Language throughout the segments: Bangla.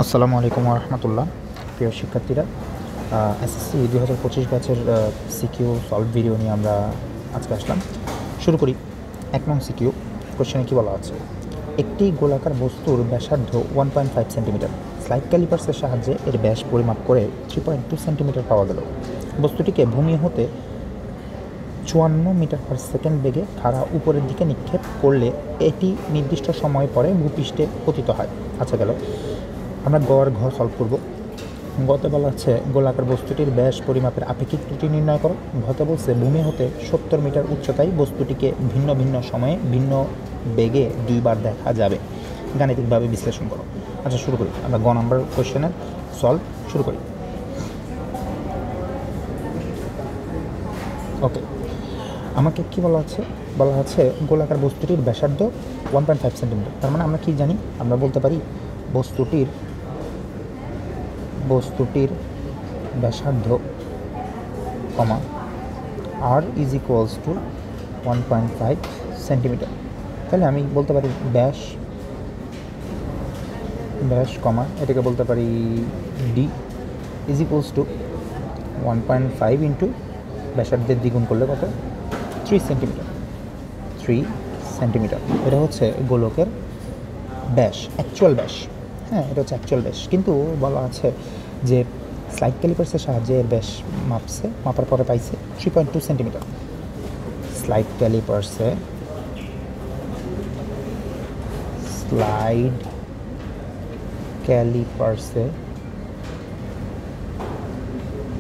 আসসালামু আলাইকুম রহমতুল্লাহ। প্রিয় শিক্ষার্থীরা, এসএসসি 2025 ব্যাচের সিকিউ সলভ ভিডিও নিয়ে আমরা আজকে আসলাম। শুরু করি। 1 নং সিকিউ কোশ্চেনে কী বলা আছে? একটি গোলাকার বস্তুর ব্যাসার্ধ 1.5 সেন্টিমিটার। স্লাইড ক্যালিপার্সের সাহায্যে এর ব্যাস পরিমাপ করে 3.2 সেন্টিমিটার পাওয়া গেল। বস্তুটিকে ভূমি হতে 54 মিটার পার সেকেন্ড বেগে খাড়া উপরের দিকে নিক্ষেপ করলে এটি নির্দিষ্ট সময় পরে ভূপৃষ্ঠে পতিত হয়। আচ্ছা, গেল। আমরা গ আর ঘ সলভ করব। গতে বলা হচ্ছে গোলাকার বস্তুটির ব্যাস পরিমাপের আপেক্ষিক ত্রুটি নির্ণয় করো। ঘতে বলছে ভূমি হতে 70 মিটার উচ্চতায় বস্তুটিকে ভিন্ন ভিন্ন সময়ে ভিন্ন বেগে দুইবার দেখা যাবে। গাণিতিকভাবে বিশ্লেষণ করো। আচ্ছা, শুরু করি। আমরা গ নাম্বার কোয়েশ্চেনের সলভ শুরু করি। ওকে, আমাকে কি বলা আছে? বলা আছে গোলাকার বস্তুটির ব্যাসার্ধ 1.5 সেন্টিমিটার। তার মানে আমরা কি জানি? আমরা বলতে পারি বস্তুটির ব্যাসার্ধ কমা আর ইজ ইকুয়ালস টু 1.5 সেন্টিমিটার। তাহলে আমি বলতে পারি ব্যাস কমা এটাকে বলতে পারি D is equals two 1.5 into ব্যাসার্ধের দ্বিগুণ করলে কত? 3 সেন্টিমিটার। এটা হচ্ছে গোলকের ব্যাস, অ্যাকচুয়াল ব্যাস। হ্যাঁ, এটা হচ্ছে অ্যাকচুয়াল ব্যাস, কিন্তু বলা আছে যে স্লাইড ক্যালিপার্সের সাহায্যে এর ব্যাস মাপার পরে পাইছে 3.2 সেন্টিমিটার। স্লাইড ক্যালিপার্সে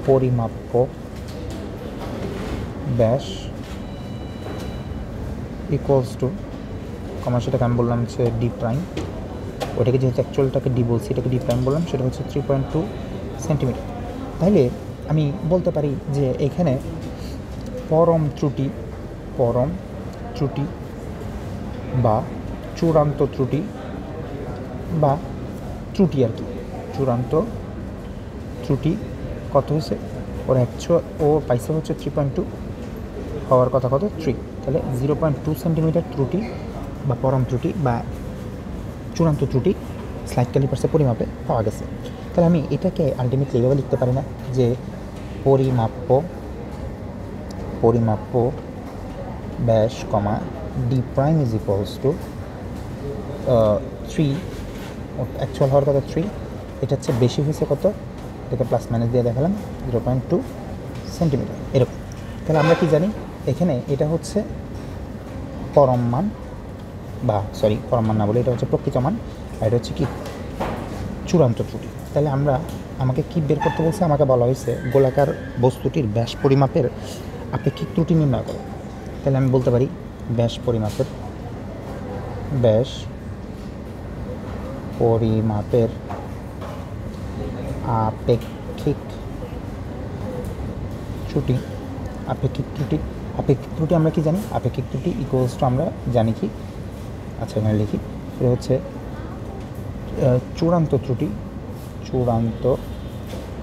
পরিমাপ্য ব্যাস ইকুয়ালস টু সেটাকে আমি বললাম হচ্ছে ডি প্রাইম। ওটাকে যেহেতু অ্যাকচুয়ালটাকে ডি বলছি, এটাকে ডি প্রাইম বললাম, সেটা হচ্ছে 3.2 সেন্টিমিটার। তাহলে আমি বলতে পারি যে এখানে পরম ত্রুটি বা চূড়ান্ত ত্রুটি বা ত্রুটি আর কি, চূড়ান্ত ত্রুটি কত হয়েছে? ও পাইছে হচ্ছে 3.2, হওয়ার কথা কত? 3। তাহলে 0.2 সেন্টিমিটার ত্রুটি বা পরম ত্রুটি বা চূড়ান্ত ত্রুটি স্লাইড ক্যালিপার্সের পরিমাপে পাওয়া গেছে। তাহলে আমি এটাকে আলটিমেটলি এভাবে লিখতে পারি না যে পরিমাপ্য ব্যাস comma D prime is equals to 3, actual হওয়ার কথা 3, এটা হচ্ছে বেশি হয়েছে কত? এটাকে প্লাস মাইনাস দিয়ে দেখালাম 0.2 সেন্টিমিটার এরকম। তাহলে আমরা কি জানি? এখানে এটা হচ্ছে পরম মান না বলে এটা হচ্ছে প্রকৃত মান, আর এটা হচ্ছে কি চূড়ান্ত ত্রুটি। তাহলে আমাকে কি বের করতে বলছে? আমাকে বলা হয়েছে গোলাকার বস্তুটির ব্যাস পরিমাপের আপেক্ষিক ত্রুটি নির্ণয় করো। তাহলে আমি বলতে পারি ব্যাস পরিমাপের আপেক্ষিক ত্রুটি আমরা কি জানি? আপেক্ষিক ত্রুটি ইকুয়ালস টু আমরা জানি কি? আচ্ছা, এখানে লিখি। এটা হচ্ছে চূড়ান্ত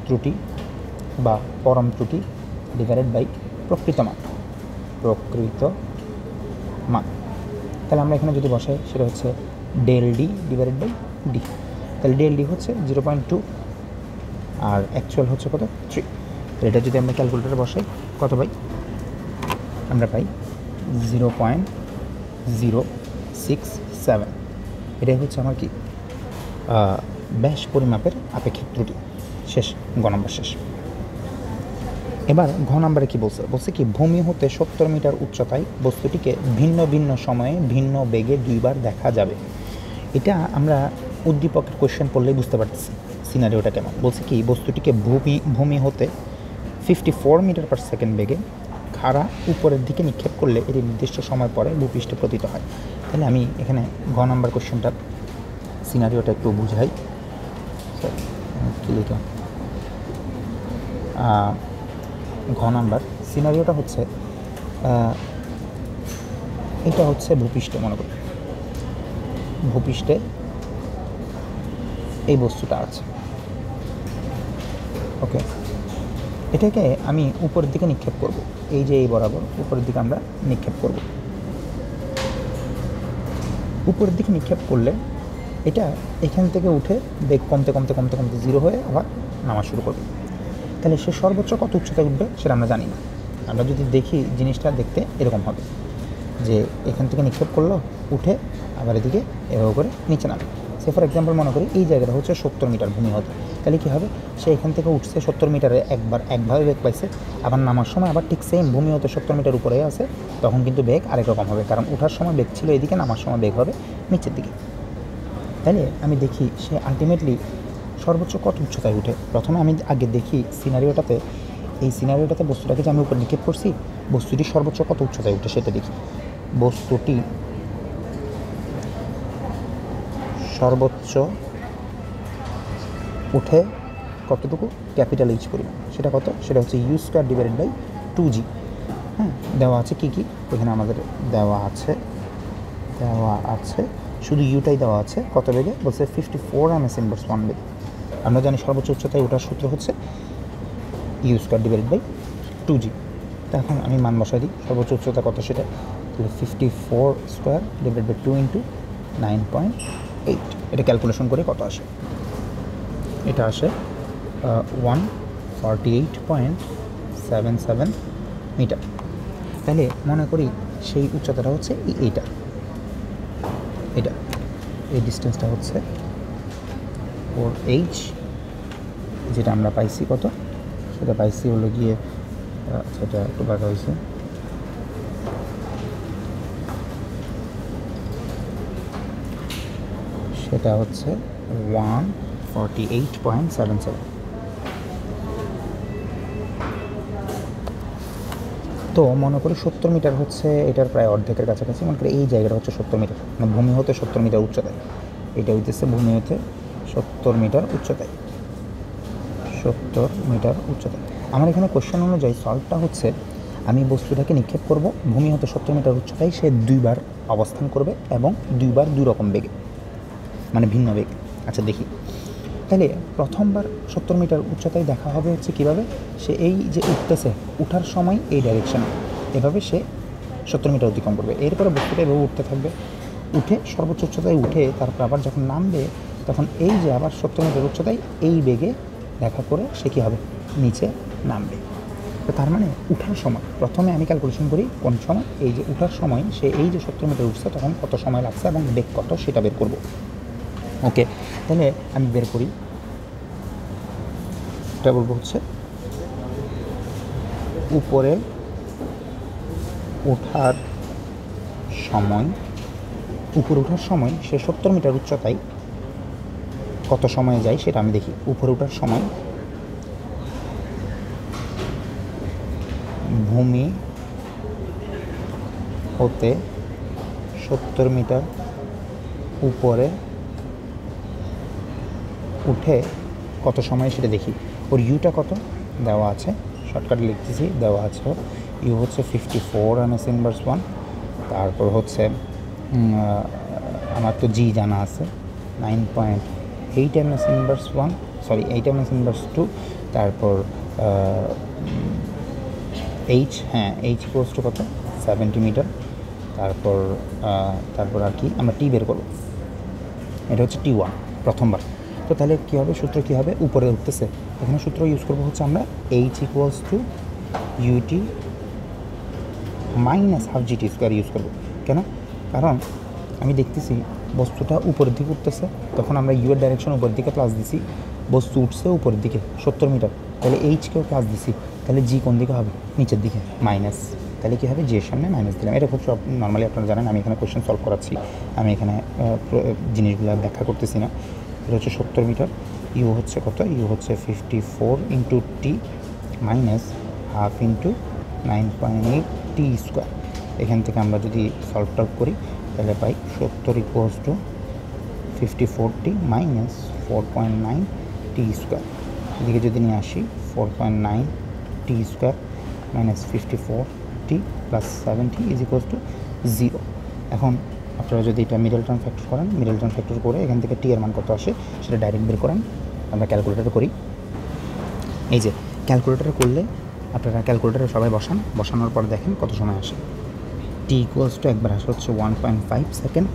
ত্রুটি বা পরম ত্রুটি ডিভাইডেড বাই প্রকৃত মান। তাহলে আমরা এখানে যদি বসাই, সেটা হচ্ছে del D divided by D. তাহলে ডেল ডি হচ্ছে 0.2 আর অ্যাকচুয়াল হচ্ছে কত? 3। এটা যদি আমরা ক্যালকুলেটারে বসাই কত পাই? আমরা পাই 0.067। এটাই হচ্ছে আমার কি ব্যাস পরিমাপের আপেক্ষিক ত্রুটি। শেষ, গ নম্বর শেষ। এবার ঘ নম্বরে কি বলছে কি ভূমি হতে 70 মিটার উচ্চতায় বস্তুটিকে ভিন্ন ভিন্ন সময়ে ভিন্ন বেগে দুইবার দেখা যাবে। এটা আমরা উদ্দীপকের কোয়েশ্চেন পড়লেই বুঝতে পারতেছি সিনারিওটা কেমন। বলছে কি বস্তুটিকে ভূমি হতে 54 মিটার পার সেকেন্ড বেগে খাড়া উপরের দিকে নিক্ষেপ করলে এটি নির্দিষ্ট সময় পরে ভূপৃষ্ঠে পতিত হয়। তাহলে আমি এখানে ঘ নম্বর কোয়েশ্চেনটার সিনারিওটা একটু বুঝাই। কি লিখলাম? ঘ নাম্বার সিনারিওটা হচ্ছে এটা হচ্ছে ভূপৃষ্ঠে, মনে করি ভূপৃষ্ঠে এই বস্তুটা আছে। ওকে, এটাকে আমি উপরের দিকে নিক্ষেপ করব। এই যে এই বরাবর উপরের দিকে আমরা নিক্ষেপ করব। উপরের দিকে নিক্ষেপ করলে এটা এখান থেকে উঠে বেগ কমতে কমতে কমতে কমতে জিরো হয়ে আবার নামা শুরু করবে। তাহলে সে সর্বোচ্চ কত উচ্চতায় উঠবে সেটা আমরা জানি না। আমরা যদি দেখি জিনিসটা দেখতে এরকম হবে যে এখান থেকে নিক্ষেপ করলো, উঠে আবার এদিকে এভাবে করে নিচে নামে। সে ফর এক্সাম্পল মনে করি এই জায়গাটা হচ্ছে 70 মিটার ভূমি হতে, তাহলে কী হবে, সে এখান থেকে উঠছে 70 মিটারে একভাবে বেগ পাইছে, আবার নামার সময় আবার ঠিক সেম ভূমি হতে 70 মিটার উপরে আছে, তখন কিন্তু বেগ আরেক রকম হবে, কারণ ওঠার সময় বেগ ছিল এদিকে, নামার সময় বেগ হবে নিচের দিকে। তাহলে আমি দেখি সে আলটিমেটলি সর্বোচ্চ কত উচ্চতায় উঠে। প্রথমে আমি আগে দেখি সিনারিওটাতে, এই সিনারিওটাতে বস্তুটাকে যে আমি উপর নিক্ষেপ করছি, বস্তুটি সর্বোচ্চ কত উচ্চতায় উঠে সেটা দেখি। বস্তুটি সর্বোচ্চ উঠে কতটুকু, ক্যাপিটাল এইচ পরিমাণ, সেটা কত, সেটা হচ্ছে you square divided by 2g। হ্যাঁ, দেওয়া আছে কী কী এখানে আমাদের দেওয়া আছে শুধু ইউটাই দেওয়া আছে, কত বেগে বলছে 54 ms ইনভার্স 1 বেগে। আমরা জানি সর্বোচ্চ উচ্চতায় ওঠার সূত্র হচ্ছে you square divided by 2g। তো এখন আমি মান বসাই দিই, সর্বোচ্চ উচ্চতা কত সেটা, তাহলে 54 স্কোয়ার ডিভাইডেড বাই 2 ইন্টু 9.8। এটা ক্যালকুলেশন করে কত আসে, এটা আসে 148.77 মিটার। তাহলে মনে করি সেই উচ্চতাটা হচ্ছে এইটা, এই ডিস্টেন্সটা হচ্ছে 4h, যেটা আমরা পাইছি কত, সেটা পাইছি হলো গিয়ে, সেটা একটু বাঁকা হয়েছে, সেটা হচ্ছে 148.77। তো মনে করি 70 মিটার হচ্ছে এটার প্রায় অর্ধেকের কাছাকাছি, মনে করি এই জায়গাটা হচ্ছে 70 মিটার, মানে ভূমি হতে 70 মিটার উচ্চতায়, এটা হইতেছে ভূমি হতে 70 মিটার উচ্চতায়, 70 মিটার উচ্চতায়। আমার এখানে কোশ্চেন অনুযায়ী সলভটা হচ্ছে আমি বস্তুটাকে নিক্ষেপ করব ভূমি হতে 70 মিটার উচ্চতায়, সে 2বার অবস্থান করবে এবং 2বার 2 রকম বেগে, মানে ভিন্ন বেগ। আচ্ছা দেখি, তাহলে প্রথমবার 70 মিটার উচ্চতায় দেখা হবে হচ্ছে কীভাবে, সে এই যে উঠতেছে, উঠার সময় এই ডাইরেকশানে এভাবে সে 70 মিটার অতিক্রম করবে, এরপরে বস্তুটা এভাবে উঠতে থাকবে, উঠে সর্বোচ্চ উচ্চতায় উঠে তারপর আবার যখন নামবে তখন এই যে আবার 70 মিটার উচ্চতায় এই বেগে দেখা করে সে কী হবে, নিচে নামবে। তো তার মানে উঠার সময় প্রথমে আমি ক্যালকুলেশন করি কোন সময়, এই যে উঠার সময় সে এই যে 70 মিটার উঠছে তখন কত সময় লাগছে এবং বেগ কত সেটা বের করব। ওকে, তাহলে আমি বের করি, এটা বলবো হচ্ছে উপরে ওঠার সময় সে 70 মিটার উচ্চতায় কত সময় যায় সেটা আমি দেখি। উপরে ওঠার সময় ভূমি হতে 70 মিটার উপরে উঠে কত সময় সেটা দেখি। ওর ইউটা কত দেওয়া আছে, শর্টকাট লিখতেছি, দেওয়া আছে ইউ হচ্ছে 54 ms ইনভার্স 1, তারপর হচ্ছে আমার তো জি জানা আছে 9.8 ms inverse 1, sorry 8 ms inverse 2, তারপর এইচ, হ্যাঁ এইচ ইকুয়ালস টু কত 70 মিটার, তারপর আর কি আমরা টি বের করব, এটা হচ্ছে T1 প্রথমবার। তো তাহলে কী হবে, সূত্র কী হবে, উপরে উঠতেছে, এখানে সূত্র ইউজ করবো হচ্ছে আমরা H equals to U T minus half G T square use করবো। কেন, কারণ আমি দেখতেছি বস্তুটা উপরের দিকে উঠতেছে, তখন আমরা ইউ এর ডাইরেকশন উপরের দিকে প্লাস দিছি, বস্তু উঠছে উপরের দিকে 70 মিটার, তাহলে এইচকেও প্লাস দিছি, তাহলে জি কোন দিকে হবে, নিচের দিকে মাইনাস, তাহলে কী হবে, জি এর সামনে মাইনাস দিলাম। এটা খুব নর্মালি আপনারা জানেন, আমি এখানে কোয়েশ্চেন সলভ করাচ্ছি, আমি এখানে জিনিসগুলো ব্যাখ্যা করতেছি না। এটা হচ্ছে 70 মিটার, ইউ হচ্ছে কত, ইউ হচ্ছে 54 into T minus half into 9.8 T square. এখান থেকে আমরা যদি সলভ টলভ করি তাহলে পাই 70 equals to 54t minus 4.9 T square. এদিকে যদি নিয়ে আসি 4.9 T square minus 54t plus 70 is equals to 0। এখন আপনারা যদি এটা মিডল টার্ম ফ্যাক্টর করেন, মিডল টার্ম ফ্যাক্টর করে এখান থেকে টি এর মান কত আসে সেটা ডাইরেক্ট বের করেন। আমরা ক্যালকুলেটার করি, এই যে ক্যালকুলেটার করলে আপনারা ক্যালকুলেটারে সবাই বসানোর পর দেখেন কত সময় আসে। টি ইকুয়ালস টু একবার আসে হচ্ছে 1.5 সেকেন্ড,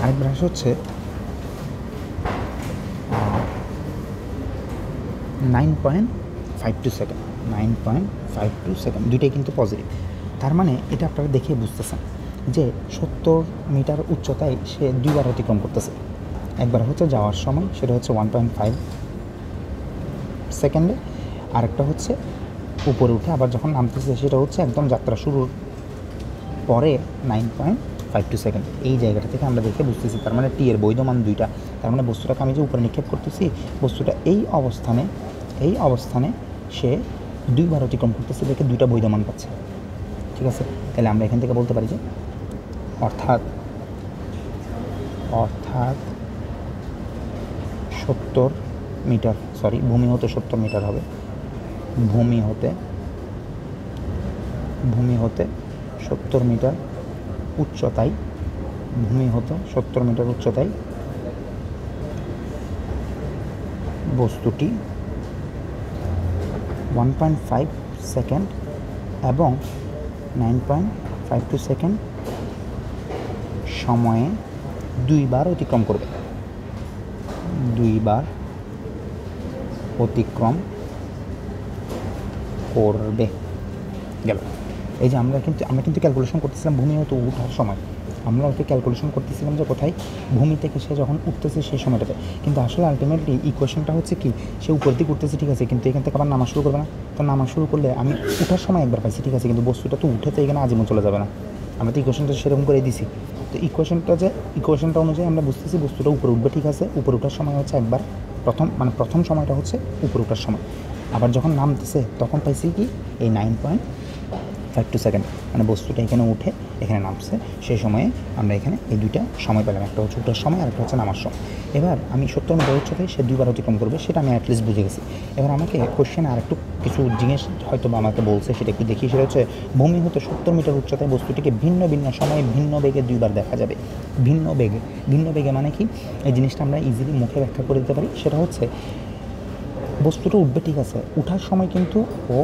আরেকবার আসে হচ্ছে 9.52 সেকেন্ড, 9.52 সেকেন্ড, দুইটাই কিন্তু পজিটিভ। তার মানে এটা আপনারা দেখে বুঝতেছেন যে 70 মিটার উচ্চতায় সে দুইবার অতিক্রম করতেছে। একবার হচ্ছে যাওয়ার সময়, সেটা হচ্ছে 1.5 সেকেন্ডে, আরেকটা হচ্ছে উপরে উঠে আবার যখন নামতেছে সেটা হচ্ছে একদম যাত্রা শুরুর পরে 9.52 সেকেন্ড। এই জায়গাটা থেকে আমরা দেখে বুঝতেছি তার মানে টি এর বৈধ মান দুইটা। তার মানে বস্তুটাকে আমি যে উপরে নিক্ষেপ করতেছি, বস্তুটা এই অবস্থানে সে দুইবার অতিক্রম করতেছে, দেখে দুইটা বৈধ মান পাচ্ছে। ঠিক আছে, তাহলে আমরা এখান থেকে বলতে পারি যে অর্থাৎ 70 মিটার, ভূমি হতে 70 মিটার হবে, ভূমি হতে 70 মিটার উচ্চতায়, বস্তুটি 1.5 সেকেন্ড এবং 9.52 সেকেন্ড সময়ে দুইবার অতিক্রম করবে, গেল। এই যে আমরা কিন্তু ক্যালকুলেশন করতেছিলাম ভূমি হতে উঠার সময়, আমরা ওকে ক্যালকুলেশন করতেছিলাম যে কোথায় ভূমি থেকে সে যখন উঠতেছে সেই সময়টাতে, কিন্তু আসলে আলটিমেটলি ইকুয়েশনটা হচ্ছে কি, সে উপর দিকে উঠতেছে ঠিক আছে, কিন্তু এখান থেকে আবার নামা শুরু করবে না। তো নামা শুরু করলে আমি উঠার সময় একবার পাইছি ঠিক আছে, কিন্তু বস্তুটা তো উঠে তো এখানে আজীবন চলে যাবে না। আমরা তো ইকুয়েশনটা সেরকম করে দিছি। তো ইকুয়েশনটা অনুযায়ী আমরা বুঝতেছি বস্তুটা উপরে উঠবে ঠিক আছে, উপরে ওঠার সময় হচ্ছে একবার প্রথম সময়টা হচ্ছে উপরে ওঠার সময়, আবার যখন নামতেছে তখন পাইছি কি এই 9.52 সেকেন্ড, মানে বস্তুটা এখানে উঠে এখানে নামছে, সেই সময়ে আমরা এখানে এই দুইটা সময় পেলাম, একটা হচ্ছে ওঠার সময় আর একটা হচ্ছে নামার সময়। এবার আমি 70 মিটার উচ্চতায় সে দুইবার অতিক্রম করবে, সেটা আমি অ্যাটলিস্ট বুঝে গেছি। এবার আমাকে কোশ্চেনে আর একটু কিছু জিনিস হয়তো বা আমাকে বলছে, সেটা একটু দেখি। সেটা হচ্ছে ভূমি হতে 70 মিটার উচ্চতায় বস্তুটিকে ভিন্ন সময়ে ভিন্ন বেগে দুইবার দেখা যাবে। ভিন্ন বেগে মানে কি, এই জিনিসটা আমরা ইজিলি মুখে ব্যাখ্যা করে দিতে পারি। সেটা হচ্ছে বস্তুটা উঠবে ঠিক আছে, উঠার সময় কিন্তু ও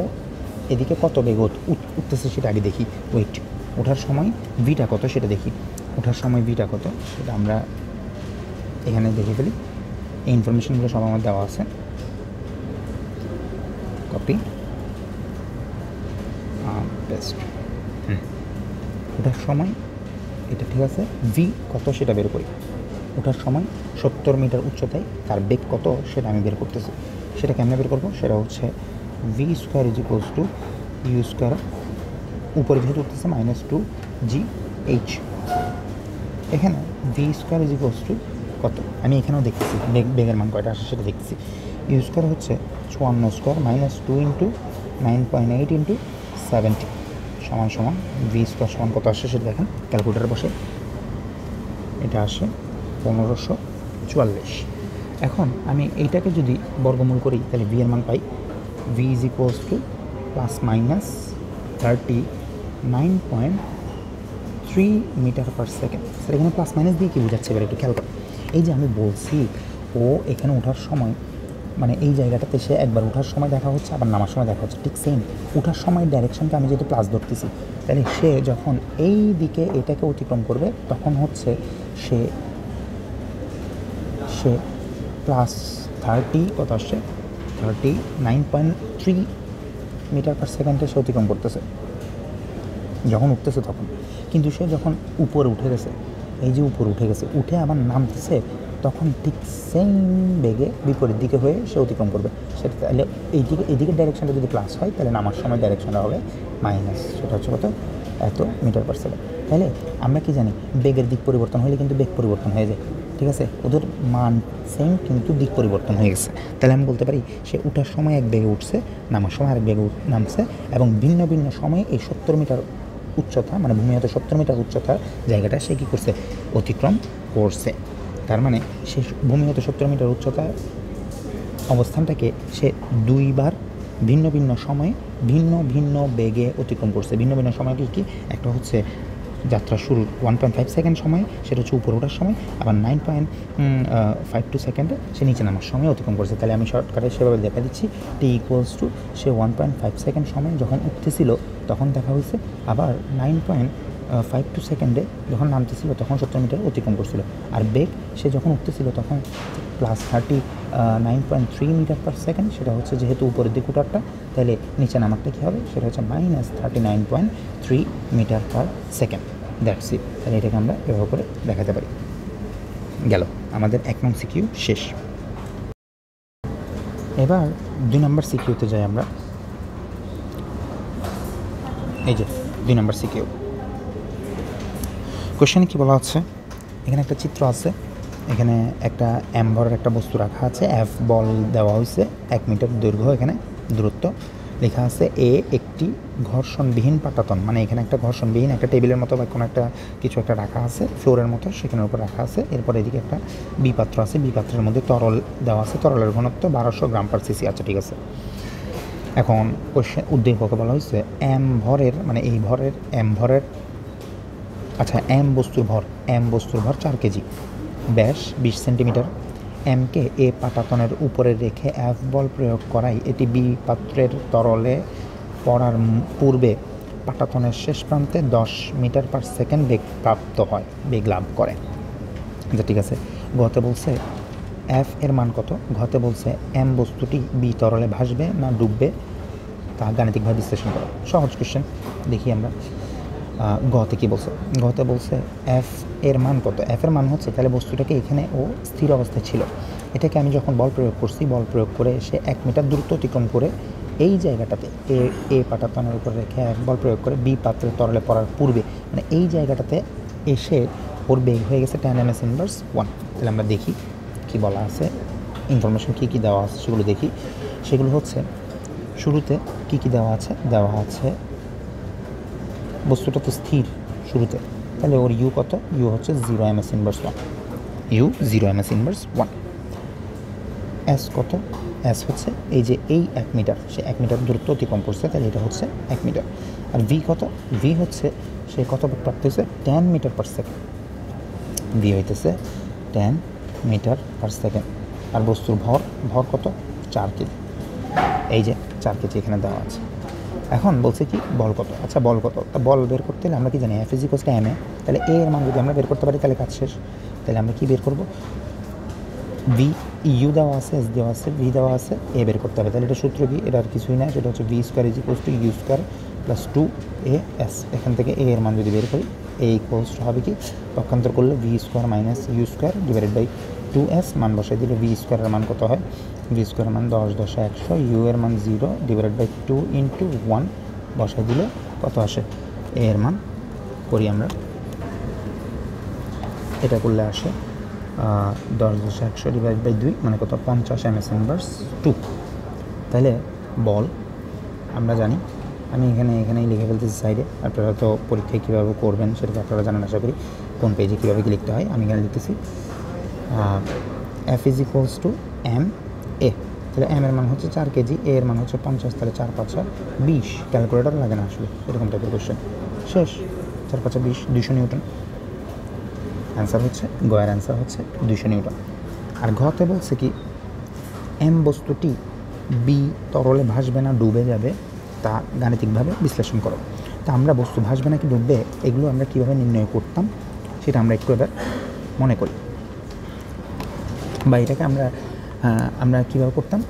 এদিকে কত বেগ উঠতেছে সেটা আগে দেখি। ওঠার সময় ভিটা কত সেটা দেখি। সেটা আমরা এখানে দেখে ফেলি। এই ইনফরমেশনগুলো সব আমার দেওয়া আছে, কপি পেস্ট। ওঠার সময় এটা ঠিক আছে, ভি কত সেটা বের করি। ওঠার সময় 70 মিটার উচ্চতায় তার বেগ কত সেটা আমি বের করতেছি। সেটা কেমনে বের করবো, সেটা হচ্ছে V square is equals to U square, উপরে যেহেতু উঠতেছে -2gh, এখানে V square is equals to কত আমি এখানেও দেখতেছি, বেগের মান কয়টা আসে সেটা দেখতেছি। ইউ স্কোয়ার হচ্ছে 54 স্কোয়ার -2 × 9.8 × 70 সমান ভি স্কোয়ার সমান কত আসে সেটা দেখেন, ক্যালকুলেটারে বসে এটা আসে 1544। এখন আমি এইটাকে যদি বর্গমূল করি তাহলে ভি এর মান পাই, V is equals to ±39.3 metre per second. Sir এখানে প্লাস মাইনাস দিয়ে কী বোঝাচ্ছে এবার একটু খেয়াল করেন। এই যে আমি বলছি ও এখানে ওঠার সময়, মানে এই জায়গাটাতে সে একবার ওঠার সময় দেখা হচ্ছে আবার নামার সময় দেখা হচ্ছে, ঠিক সেম ওঠার সময় ডাইরেকশনকে আমি যেহেতু প্লাস ধরতেছি, তাহলে সে যখন এই দিকে এটাকে অতিক্রম করবে তখন হচ্ছে সে +30 কত আসছে 39.3 মিটার পার সেকেন্ডে সে অতিক্রম করতেছে যখন উঠতেছে তখন। কিন্তু সে যখন উপরে উঠে গেছে, এই যে উপরে উঠে গেছে, উঠে আবার নামতেছে, তখন ঠিক সেম বেগে বিপরীত দিকে হয়ে সে অতিক্রম করবে। সেটা তাহলে এইদিকে ডাইরেকশনটা যদি প্লাস হয় তাহলে নামার সময় ডাইরেকশনটা হবে মাইনাস, সেটা হচ্ছে কত এত মিটার পার সেকেন্ড। তাহলে আমরা কি জানি বেগের দিক পরিবর্তন হলে কিন্তু বেগ পরিবর্তন হয়ে যায়, ঠিক আছে, ওদের মান সেম কিন্তু দিক পরিবর্তন হয়ে গেছে। তাহলে আমি বলতে পারি সে উঠার সময় এক বেগে উঠছে, নামার সময় আরেক বেগে নামছে, এবং ভিন্ন সময়ে এই 70 মিটার উচ্চতা, মানে ভূমি হতে 70 মিটার উচ্চতার জায়গাটা সে কী করছে অতিক্রম করছে। তার মানে সে ভূমি হতে 70 মিটার উচ্চতার অবস্থানটাকে সে দুইবার ভিন্ন সময়ে ভিন্ন বেগে অতিক্রম করছে। ভিন্ন সময় কি একটা হচ্ছে যাত্রা শুরুর 1.5 সেকেন্ড সময়, সেটা হচ্ছে উপরে ওঠার সময়, আবার 9.52 সেকেন্ডে সে নিচে নামার সময় অতিক্রম করছে। তাহলে আমি শর্টকাটে সেভাবে দেখা দিচ্ছি, টি ইকুয়ালস টু সে 1.5 সেকেন্ড সময় যখন উঠতেছিল তখন দেখা হয়েছে, আবার 5 সেকেন্ডে যখন নামতেছিল তখন 70 মিটার অতিক্রম করছিল। আর বেগ সে যখন উঠতেছিল তখন +39.3 মিটার পার সেকেন্ড। সেটা হচ্ছে যেহেতু উপরের দিকে উঠারটা, তাহলে নিচে নামারটা কী হবে, সেটা হচ্ছে -39.3 metre per second. That's it. তাহলে এটাকে আমরা ব্যবহার করে দেখাতে পারি। গেল আমাদের 1 নং সিকিউ শেষ। এবার 2 নম্বর সিকিউতে যাই আমরা। এই যে 2 নম্বর সিকিউ কোশ্চেনে কী বলা হচ্ছে, এখানে একটা চিত্র আছে, এখানে একটা অ্যাম্বরের একটা বস্তু রাখা আছে, এফ বল দেওয়া হয়েছে, 1 মিটার দৈর্ঘ্য, এখানে দূরত্ব লেখা আছে এ একটি ঘর্ষণবিহীন পাটাতন, মানে এখানে একটা ঘর্ষণবিহীন একটা টেবিলের মতো বা কোনো একটা কিছু একটা রাখা আছে ফ্লোরের মতো, সেখানের উপর রাখা আছে। এরপর এদিকে একটা বিপাত্র আছে, বিপাত্রের মধ্যে তরল দেওয়া আছে, তরলের ঘনত্ব 1200 গ্রাম পার সিসি। আচ্ছা ঠিক আছে। এখন কোশ্চেন উদ্দীপকে বলা হয়েছে এম ভরের, মানে এই ভরের এম ভরের, আচ্ছা এম বস্তুর ভর 4 কেজি, ব্যাস 20 সেন্টিমিটার। এমকে এ পাটাতনের উপরে রেখে এফ বল প্রয়োগ করায় এটি বি পাত্রের তরলে পড়ার পূর্বে পাটাতনের শেষ প্রান্তে 10 মিটার পার সেকেন্ড বেগ প্রাপ্ত হয়, বেগ লাভ করে। আচ্ছা ঠিক আছে। গতে বলছে এফ এর মান কত, ঘতে বলছে এম বস্তুটি বি তরলে ভাসবে না ডুববে তা গাণিতিকভাবে বিশ্লেষণ করা। সহজ কোশ্চেন, দেখি আমরা। গতে কী বলছে, গতে বলছে এফ এর মান কত, এফ এর মান হচ্ছে, তাহলে বস্তুটাকে এখানে ও স্থির অবস্থায় ছিল, এটাকে আমি যখন বল প্রয়োগ করছি, বল প্রয়োগ করে সে 1 মিটার দূরত্ব অতিক্রম করে এই জায়গাটাতে এ পাটাতনের উপর রেখে এফ বল প্রয়োগ করে বি পাত্রের তরলে পড়ার পূর্বে, মানে এই জায়গাটাতে এসে ওর বেগ হয়ে গেছে 10 ms ইনভার্স 1। তাহলে আমরা দেখি কি বলা আছে, ইনফরমেশন কী কী দেওয়া আছে সেগুলো দেখি। সেগুলো হচ্ছে শুরুতে কী কী দেওয়া আছে, বস্তুটা তো স্থির শুরুতে, তাহলে ওর ইউ কত, ইউ হচ্ছে 0 ms inverse 1, U 0 ms inverse 1। S কত, এস হচ্ছে এই যে এই 1 মিটার, সে 1 মিটার দূরত্ব অতিক্রম করছে, তাহলে এটা হচ্ছে 1 মিটার। আর ভি কত, ভি হচ্ছে সে কত বেগ প্রাপ্ত হয়েছে, 10 মিটার পার সেকেন্ড, ভি হইতেছে 10 মিটার পার সেকেন্ড। আর বস্তুর ভর কত, 4 কেজি, এই যে 4 কেজি এখানে দেওয়া আছে। এখন বলছে কি বল কত, আচ্ছা বল কত, তা বল বের করতে হলে আমরা কি জানি F is equals to M A, তাহলে এ এর মান যদি আমরা বের করতে পারি তাহলে কাজ শেষ। তাহলে আমরা কি বের করব, ভি ইউ দেওয়া আছে, এস দেওয়া আছে, ভি দেওয়া আছে, এ বের করতে হবে। তাহলে এটা সূত্র কি, এটা আর কিছুই না, সেটা হচ্ছে V square is equals to U square plus 2as। এখান থেকে এ এর মান যদি বের করি, এ ইকুয়ালস টু হবে কি, পক্ষান্তর করলে V square minus U square divided by 2s, মান বসাই দিলে ভি স্কোয়ারের মান কত হয়, ভি স্কোয়ারের মান 10 10 100, ইউ এর মান 0 ডিভাইডেড বাই 2 ইন্টু 1 বসাই দিলে কত আসে, এ এর মান করি আমরা, এটা করলে আসে 10 10 100 ডিভাইড বাই 2 মানে কত, 50 ms ইনভার্স 2। তাহলে বল আমরা জানি, আমি এখানেই লিখে ফেলতেছি সাইডে, আপনারা তো পরীক্ষায় কীভাবে করবেন সেটা তো আপনারা জানেন আশা করি, কোন পেজে কীভাবে কী লিখতে হয়। আমি এখানে লিখতেছি F is equals to M A, তাহলে এম এর মান হচ্ছে 4 কেজি, এ এর মান হচ্ছে 50, তাহলে 4 5 20, ক্যালকুলেটর লাগে না আসলে, এরকম টাইপের কোশ্চেন শেষ। 4 5 20, 200 নিউটন অ্যান্সার হচ্ছে, গয়ের অ্যান্সার হচ্ছে 200 নিউটন। আর ঘতে বলছে কি এম বস্তুটি বি তরলে ভাসবে না ডুবে যাবে তা গাণিতিকভাবে বিশ্লেষণ করো। তা আমরা বস্তু ভাসবে না কি ডুববে এগুলো আমরা কীভাবে নির্ণয় করতাম সেটা আমরা একটু এবার মনে করি, বা এটাকে আমরা কীভাবে করতাম,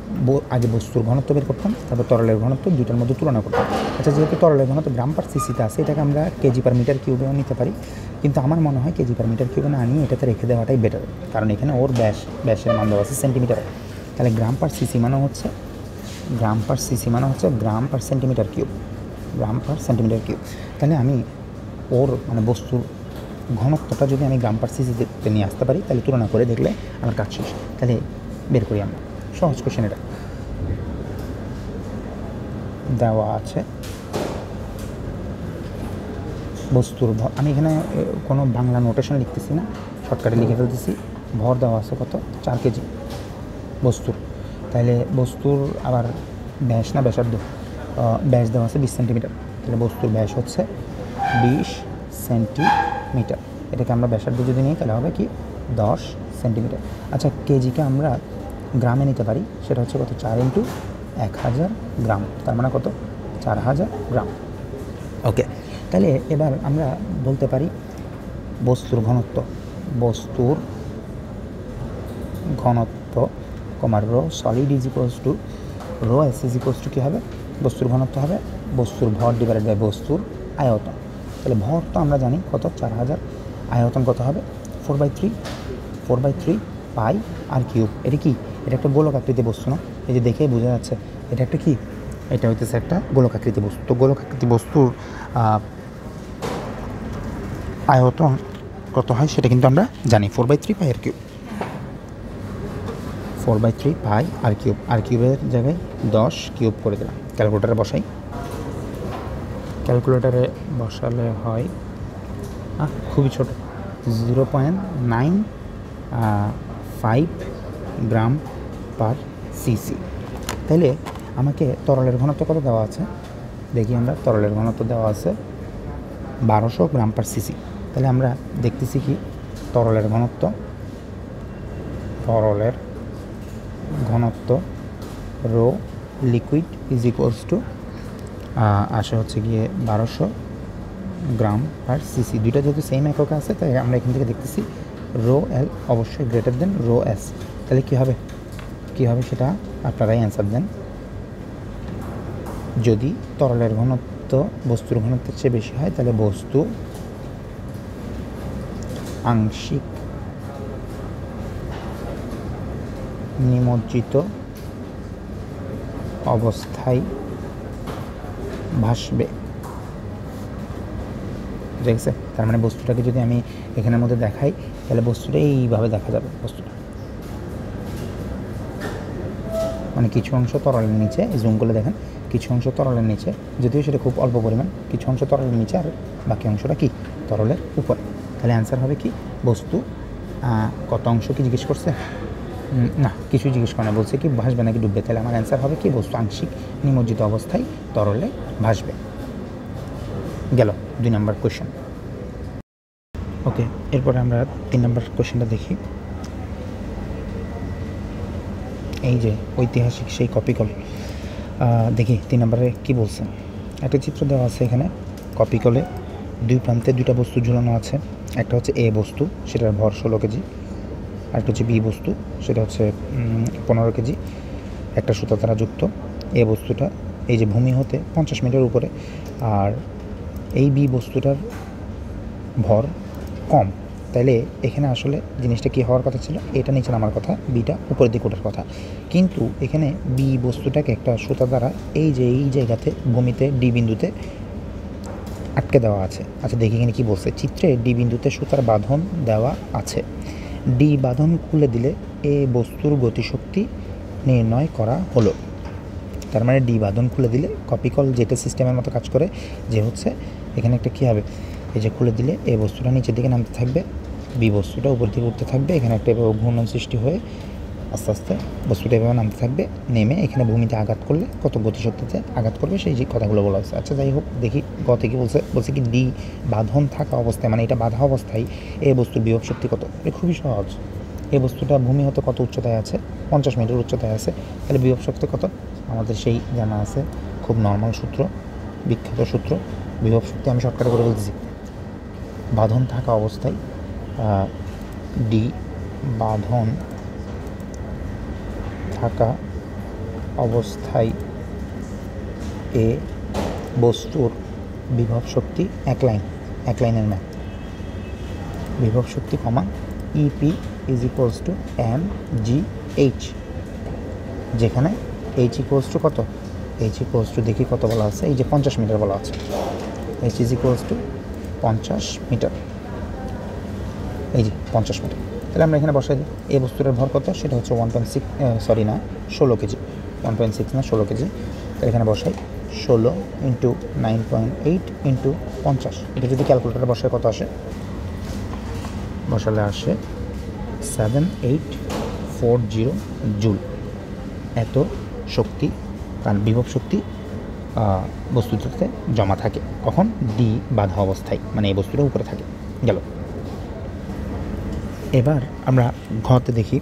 আগে বস্তুর ঘনত্ব বের করতাম, তারপর তরলের ঘনত্ব, দুইটার মধ্যে তুলনা করতাম। আচ্ছা যেহেতু তরলের ঘনত্ব গ্রাম পার সিসিতে আছে, এটাকে আমরা কেজি পার মিটার কিউবেও নিতে পারি, কিন্তু আমার মনে হয় কেজি পার মিটার কিউবে না নিয়ে এটাতে রেখে দেওয়াটাই বেটার, কারণ এখানে ওর ব্যাসের মান দেওয়া আছে সেন্টিমিটার। তাহলে গ্রাম পার সিসি মানে হচ্ছে গ্রাম পার সেন্টিমিটার কিউব, গ্রাম পার সেন্টিমিটার কিউব। তাহলে আমি ওর মানে বস্তুর ঘনত্বটা যদি আমি গ্রাম পার সিসিতে নিয়ে আসতে পারি, তাহলে তুলনা করে দেখলে আমার কাজ শেষ। তাহলে বের করি আমরা, সহজ কোশ্চেন এটা দেওয়া আছে। বস্তুর ভর, আমি এখানে কোনো বাংলা নোটেশন লিখতেছি না, শর্টকাটে লিখে ফেলতেছি। ভর দেওয়া আছে কত, 4 কেজি বস্তুর, তাহলে বস্তুর আবার ব্যাস না ব্যাসার্ধ, ব্যাস দেওয়া আছে 20 সেন্টিমিটার, তাহলে বস্তুর ব্যাস হচ্ছে 20 সেন্টিমিটার। এটাকে আমরা ব্যাসার্ধ যদি নিই তাহলে হবে কি 10 সেন্টিমিটার। আচ্ছা কেজিকে আমরা গ্রামে নিতে পারি, সেটা হচ্ছে কত, 4 × 1000 গ্রাম, তার মানে কত, 4000 গ্রাম। ওকে, তাহলে এবার আমরা বলতে পারি বস্তুর ঘনত্ব comma rho solid is equals to rho S is equals to কী হবে, বস্তুর ঘনত্ব হবে বস্তুর ভর ডিভাইডেড বাই বস্তুর আয়তন। তাহলে ভর তো আমরা জানি কত 4000, আয়তন কত হবে 4/3 পাই আর কিউব। এটা কি, এটা একটা গোলকাকৃতি বস্তু না, এই যে দেখে বোঝা যাচ্ছে এটা একটা কি, এটা হইতেছে একটা গোলকাকৃতি বস্তু। তো গোলকাকৃতি বস্তুর আয়তন কত হয় সেটা কিন্তু আমরা জানি 4/3 পাই আর কিউব। 4/3 পাই আর কিউব, আর কিউবের জায়গায় 10 কিউব করে দিলাম। ক্যালকুলেটারে বসাই, ক্যালকুলেটারে বসালে হয় খুবই ছোট 0.95 গ্রাম পার সিসি। তাইলে আমাকে তরলের ঘনত্ব কত দেওয়া আছে দেখি আমরা, তরলের ঘনত্ব দেওয়া আছে 1200 গ্রাম পার সিসি। তাহলে আমরা দেখতেছি কি তরলের ঘনত্ব rho liquid is equals to আসে হচ্ছে গিয়ে 1200 গ্রাম পার সিসি। দুইটা যেহেতু সেম একক আছে তাই আমরা এখান থেকে দেখতেছি রো এল অবশ্যই গ্রেটার দেন রো এস। তাহলে কী হবে সেটা আপনারাই অ্যান্সার দেন। যদি তরলের ঘনত্ব বস্তুর ঘনত্বের চেয়ে বেশি হয় তাহলে বস্তু আংশিক নিমজ্জিত অবস্থায় ভাসবে। দেখছে, তার মানে বস্তুটাকে যদি আমি এখানের মধ্যে দেখাই তাহলে বস্তুটা এইভাবে দেখা যাবে। বস্তুটা মানে কিছু অংশ তরলের নিচে, এই জুম করে দেখেন, কিছু অংশ তরলের নিচে, যদিও সেটা খুব অল্প পরিমাণ, কিছু অংশ তরলের নিচে আর বাকি অংশটা কি তরলের উপরে। তাহলে অ্যান্সার হবে কি বস্তু কত অংশ কি জিজ্ঞেস করছে না, কিছু জিজ্ঞেস করে না, বলছে কি ভাসবে নাকি ডুববে। তাহলে আমার অ্যান্সার হবে কি বস্তু আংশিক নিমজ্জিত অবস্থায় তরলে ভাসবে। গেল 2 নম্বর কোয়েশ্চেন। ওকে, এরপরে আমরা 3 নম্বর কোয়েশ্চেনটা দেখি। এই যে ঐতিহাসিক সেই কপিকল, দেখি 3 নম্বরে কি বলছে। একটা চিত্র দেওয়া আছে এখানে, কপিকলে 2 প্রান্তে 2টা বস্তু ঝুলানো আছে। একটা হচ্ছে এ বস্তু, সেটার ভর 16 কেজি, আর একটা হচ্ছে বি বস্তু, সেটা হচ্ছে 15 কেজি, একটা সুতা দ্বারা যুক্ত। এ বস্তুটা এই যে ভূমি হতে 50 মিটার উপরে, আর এই বি বস্তুটার ভর কম। তাইলে এখানে আসলে জিনিসটা কী হওয়ার কথা ছিল, এটা নিচে নামার কথা, বিটা উপরের দিকে ওঠার কথা। কিন্তু এখানে বি বস্তুটাকে একটা সুতা দ্বারা এই যে এই জায়গাতে ভূমিতে ডি বিন্দুতে আটকে দেওয়া আছে। আচ্ছা দেখি এখানে কী বলছে, চিত্রে ডি বিন্দুতে সুতার বাঁধন দেওয়া আছে। ডি বাঁধন খুলে দিলে এ বস্তুর গতিশক্তি নির্ণয় করা হলো। তার মানে ডি বাঁধন খুলে দিলে কপিকল যেটা সিস্টেমের মতো কাজ করে, যে হচ্ছে এখানে একটা কী হবে, এই যে খুলে দিলে এ বস্তুটা নিচের দিকে নামতে থাকবে, বি বস্তুটা উপর দিকে উঠতে থাকবে, এখানে একটা এভাবে ঘূর্ণন সৃষ্টি হয়ে আস্তে আস্তে বস্তুটা এভাবে নামতে থাকবে, নেমে এখানে ভূমিতে আঘাত করলে কত গতিশক্তিতে আঘাত করবে সেই যে কথাগুলো বলা হচ্ছে। আচ্ছা যাই হোক, দেখি গতে কি বলছে কি ডি বাঁধন থাকা অবস্থায়, মানে এটা বাঁধা অবস্থায় এ বস্তুর বিভব শক্তি কত। এটা খুবই সহজ, এই বস্তুটা ভূমি হতে কত উচ্চতায় আছে, 50 মিটার উচ্চতায় আছে, তাহলে বিভব শক্তি কত আমাদের সেই জানা আছে, খুব নর্মাল সূত্র, বিখ্যাত সূত্র। বিভব শক্তি আমি শর্টকাটে করে বলতেছি, বাঁধন থাকা অবস্থায় ডি বাঁধন থাকা অবস্থায় এ বস্তুর বিভব শক্তি এক লাইনের ম্যাথ, বিভব শক্তি comma EP is equals to M G H, যেখানে এইচ ইকুয়ালস টু কত, এইচ ইকুয়ালস টু দেখি কত বলা আছে, এই যে 50 মিটার বলা আছে, H is equals to 50 meter, এই যে 50 মিটার। তাহলে আমরা এখানে বসাই দিই, এই বস্তুটার ভর কত, সেটা হচ্ছে 16 কেজি, 1.6 না 16 কেজি। তাহলে এখানে বসাই 16 ইন্টু 9.8 ইন্টু 50, এটা যদি ক্যালকুলেটারে বসায় কত আসে, বসালে আসে 7840 জুল। এত শক্তি তার বিভব শক্তি বস্তুটাতে জমা থাকে, কখন ডি বাঁধা অবস্থায়, মানে এই বস্তুটা উপরে থাকে। গেল, এবার আমরা ঘতে দেখি,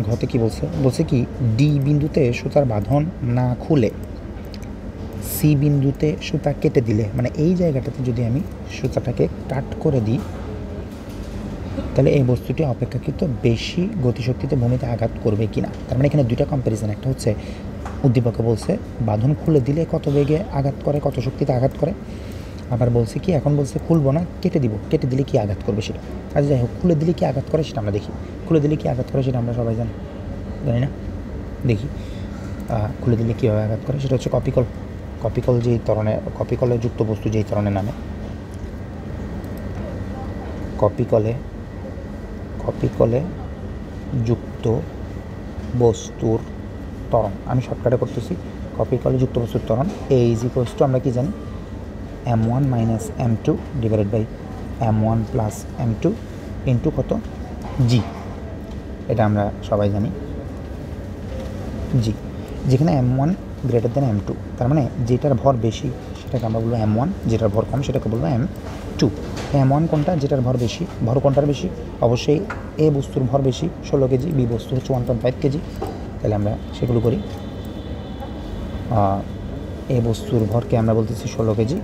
ঘতে কি বলছে কি ডি বিন্দুতে সুতার বাঁধন না খুলে সি বিন্দুতে সুতা কেটে দিলে, মানে এই জায়গাটাতে যদি আমি সুতাটাকে কাট করে দিই, তাহলে এই বস্তুটি অপেক্ষাকৃত বেশি গতিশক্তিতে ভূমিতে আঘাত করবে কিনা। তার মানে এখানে দুইটা কম্প্যারিজন, একটা হচ্ছে উদ্দীপকে বলছে বাঁধন খুলে দিলে কত বেগে আঘাত করে, কত শক্তিতে আঘাত করে, আবার বলছে কি এখন বলছে খুলবো না, কেটে দিব, কেটে দিলে কি আঘাত করবে সেটা। আচ্ছা যাই হোক, খুলে দিলে কি আঘাত করে সেটা আমরা দেখি। খুলে দিলে কি আঘাত করে সেটা আমরা সবাই জানি না, দেখি। খুলে দিলে কীভাবে আঘাত করে সেটা হচ্ছে কপিকল যেই ত্বরণে, কপিকলে যুক্ত বস্তু যেই ত্বরণে নামে, কপিকলে যুক্ত বস্তুর ত্বরণ, আমি শর্টকাটে করতেছি, কপিকলে যুক্ত বস্তুর ত্বরণ এ ইজ ইকুয়ালস টু, আমরা কি জানি, m1 minus m2 divided by m1 plus m2 into কত, জি। এটা আমরা সবাই জানি, জি। যেখানে m1 গ্রেটার দেন m2, তার মানে যেটার ভর বেশি সেটাকে আমরা বলবো m1, যেটার ভর কম সেটাকে বলবো m2। m1 কোনটা, যেটার ভর বেশি, ভর কোনটার বেশি, অবশ্যই এ বস্তুর ভর বেশি 16 কেজি, বি বস্তু হচ্ছে 1.5 কেজি। তাহলে আমরা সেগুলো করি। এ বস্তুর ভরকে আমরা বলতেছি 16 কেজি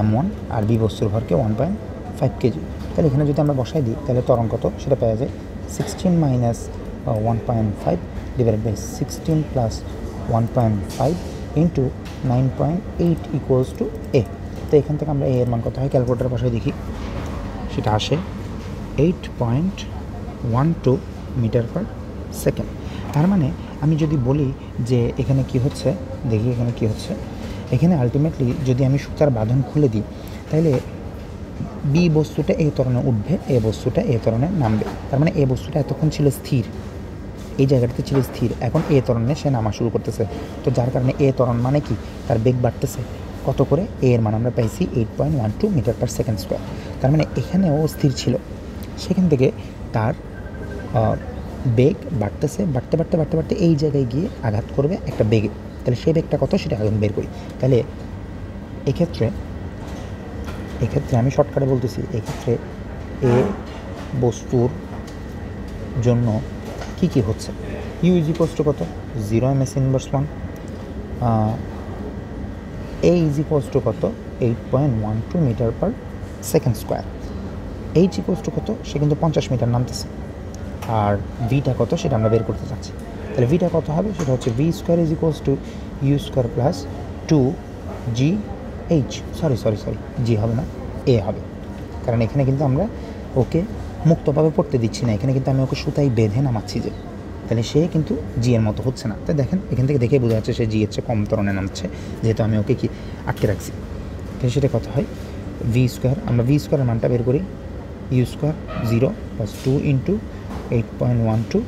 m1, আর বি বস্তুর ভরকে 1.5 কেজি। তাহলে এখানে যদি আমরা বসাই দিই তাহলে ত্বরণ কত সেটা পাওয়া যায় 16 minus 1.5 divided by 16 plus 1.5 into 9.8 equals to A. তো এখান থেকে আমরা এ এর মান কত হয় ক্যালকুলেটার বসায় দেখি, সেটা আসে 8.12 মিটার পার সেকেন্ড। তার মানে আমি যদি বলি যে এখানে কি হচ্ছে, দেখি এখানে কি হচ্ছে, এখানে আলটিমেটলি যদি আমি সুতার বাঁধন খুলে দিই তাহলে বি বস্তুটা এই ত্বরণে উঠবে, এ বস্তুটা এ ত্বরণে নামবে। তার মানে এ বস্তুটা এতক্ষণ ছিল স্থির, এই জায়গাটাতে ছিল স্থির, এখন এ ত্বরণে সে নামা শুরু করতেছে। তো যার কারণে এ ত্বরণ মানে কি, তার বেগ বাড়তেছে কত করে, এ এর মান আমরা পাইছি 8.12 মিটার পার সেকেন্ড স্কোয়ার। তার মানে এখানেও স্থির ছিল, সেখান থেকে তার বেগ বাড়তেছে, বাড়তে বাড়তে বাড়তে বাড়তে এই জায়গায় গিয়ে আঘাত করবে একটা বেগে। তাহলে সেই বেগটা কত সেটা এখন বের করি। তাহলে এক্ষেত্রে আমি শর্টকাটে বলতেছি, এক্ষেত্রে এ বস্তুর জন্য কি কি হচ্ছে, ইউ ইজ ইকুয়ালস টু কত 0 ms inverse 1, A is equals to কত 8.12 meter per second square, H equals to কত, সে কিন্তু 50 মিটার নামতেছে, আর ভিটা কত সেটা আমরা বের করতে চাচ্ছি। তাহলে ভিটা কত হবে সেটা হচ্ছে V square is equals to U square plus 2 GH, sorry G হবে না, এ হবে, কারণ এখানে কিন্তু আমরা ওকে মুক্তভাবে পড়তে দিচ্ছি না, এখানে কিন্তু আমি ওকে সুতাই বেঁধে নামাচ্ছি যে, তাহলে সে কিন্তু জি এর মতো হচ্ছে না। তাই দেখেন এখান থেকে দেখে বোঝা যাচ্ছে সে জি এর চেয়ে কম ত্বরণে নামছে, যেহেতু আমি ওকে কি আটকে রাখছি। তাহলে সেটা কত হয় ভি স্কোয়ার, আমরা ভি স্কোয়ারের মানটা বের করি, U square 0 plus 2 into 8.12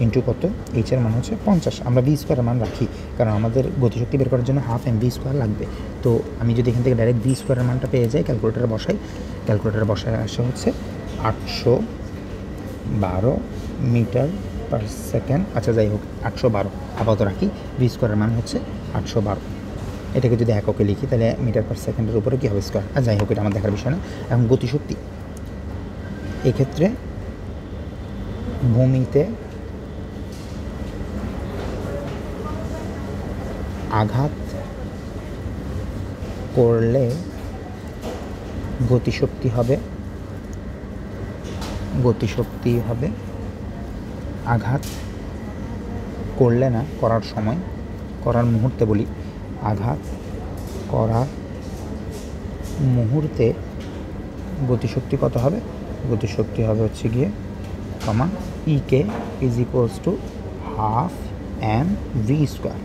into কত, এইচের মান হচ্ছে 50। আমরা ভি স্কোয়ারের মান রাখি কারণ আমাদের গতিশক্তি বের করার জন্য হাফ এম ভি স্কোয়ার লাগবে। তো আমি যদি এখান থেকে ডাইরেক্ট ভি স্কোয়ারের মানটা পেয়ে যাই, ক্যালকুলেটারে বসায় আসে হচ্ছে 812 মিটার পার সেকেন্ড। আচ্ছা যাই হোক 812 আপাতত রাখি, ভি স্কোয়ারের মান হচ্ছে 812। এটাকে যদি এককে লিখি তাহলে মিটার পার সেকেন্ডের উপরে কী হবে স্কোয়ার, আর যাই হোক এটা আমার দেখার বিষয় না। এখন গতিশক্তি, এক্ষেত্রে ভূমিতে আঘাত করলে গতিশক্তি হবে আঘাত করলে না, করার সময়, করার মুহূর্তে বলি, আঘাত করার মুহূর্তে গতিশক্তি কত হবে, গতিশক্তি হবে হচ্ছে গিয়ে comma EK is equals to half M V square.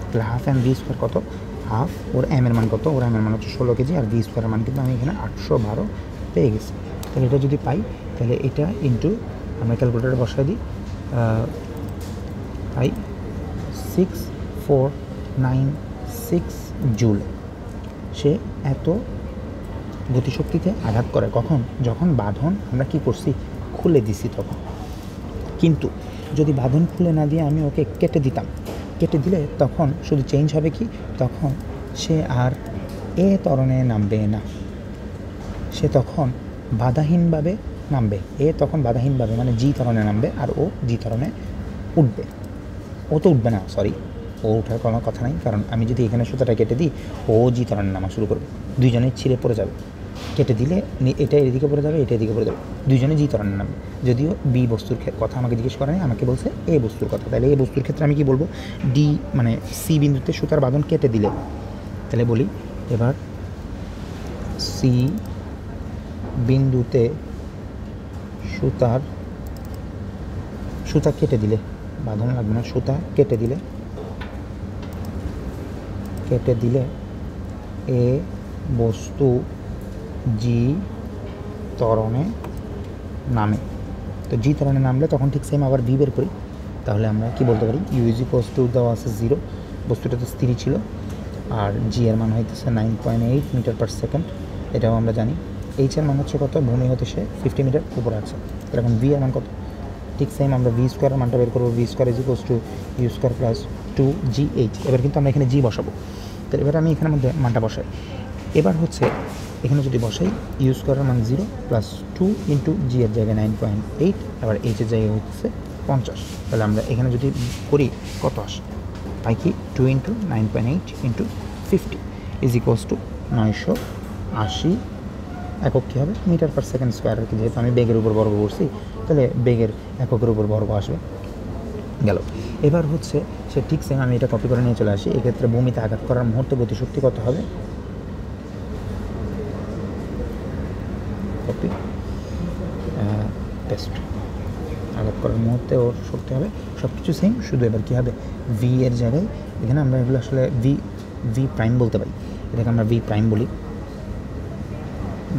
তাহলে হাফ এম ভি স্কোয়ার কত, হাফ, ওর এম এর মান কত, ওর এম এর মান হচ্ছে 16 কেজি, আর ভি স্কোয়ারের মান কিন্তু আমি এখানে 812 পেয়ে গেছি। তাহলে এটা যদি পাই তাহলে এটা ইন্টু আমরা ক্যালকুলেটারে বসাই দিই, পাই 6496 জুল। সে এত গতিশক্তিতে আঘাত করে কখন, যখন বাঁধন আমরা কি করছি খুলে দিছি তখন। কিন্তু যদি বাঁধন খুলে না দিয়ে আমি ওকে কেটে দিলে তখন শুধু চেঞ্জ হবে কি, তখন সে আর এ ত্বরণে নামবে না, সে তখন বাধাহীনভাবে নামবে, তখন বাধাহীনভাবে মানে জি ত্বরণে নামবে, আর ও জি ত্বরণে উঠবে, ও তো উঠবে না, সরি ও ওঠার কোনো কথা নাই, কারণ আমি যদি এখানে সুতাটা কেটে দিই ও জি ত্বরণে নামা শুরু করবে, দুইজনেই ছিঁড়ে পড়ে যাবে। কেটে দিলে এটা এদিকে পড়ে যাবে, এটা এদিকে পড়ে যাবে, দুইজনে জি ত্বরণে নামবে। যদিও বি বস্তুর কথা আমাকে জিজ্ঞেস করে নাই, আমাকে বলছে এ বস্তুর কথা। তাহলে এ বস্তুর ক্ষেত্রে আমি কি বলবো, ডি মানে সি বিন্দুতে সুতার বাঁধন কেটে দিলে, তাহলে বলি এবার সি বিন্দুতে সুতা কেটে দিলে, বাঁধন লাগবে না, সুতা কেটে দিলে এ বস্তু জি ত্বরণে নামে। তো জি ত্বরণে নামলে তখন ঠিক সেম আবার ভি বের করি। তাহলে আমরা কি বলতে পারি, ইউ ইজ ইকুয়ালস টু দেওয়া আছে 0, বস্তুটা তো স্থিরই ছিল, আর জি এর মান হইতেছে 9.8 মিটার পার সেকেন্ড, এটাও আমরা জানি। এইচ এর মান হচ্ছে কত, ভূমি হতে সে 50 মিটার উপরে আছে। তাহলে এখন ভি এর মান কত, ঠিক সেম আমরা ভি স্কোয়ারের মানটা বের করবো, V square is equals to U square plus 2GH। এবার কিন্তু আমরা এখানে জি বসাবো। তাহলে এবার আমি এখানের মধ্যে মানটা বসাই। এবার হচ্ছে এখানে যদি বসাই ইউ স্কোয়ারের মান 0 প্লাস 2 ইন্টু জি এর জায়গায় 9.8, আবার এইচ এর জায়গায় হচ্ছে 50। তাহলে আমরা এখানে যদি করি কত আসে, পাই কি 2 into 9.8 into 50 is equals two 980 একক কী হবে, মিটার পার সেকেন্ড স্কোয়ার আর কি, যেহেতু আমি বেগের উপর বর্গ করছি তাহলে বেগের এককের উপর বর্গ আসবে। গেল। এবার হচ্ছে সে ঠিক সেম আমি এটা কপি করে নিয়ে চলে আসি। এক্ষেত্রে ভূমিতে আঘাত করার মুহূর্তে গতিশক্তি কত হবে, কপি টেস্ট, আঘাত করার মুহূর্তে ওর শক্তি হবে, সব কিছু সেম, শুধু এবার কী হবে ভি এর জায়গায়, এখানে আমরা এগুলো আসলে ভি প্রাইম বলতে পারি, এটাকে আমরা ভি প্রাইম বলি,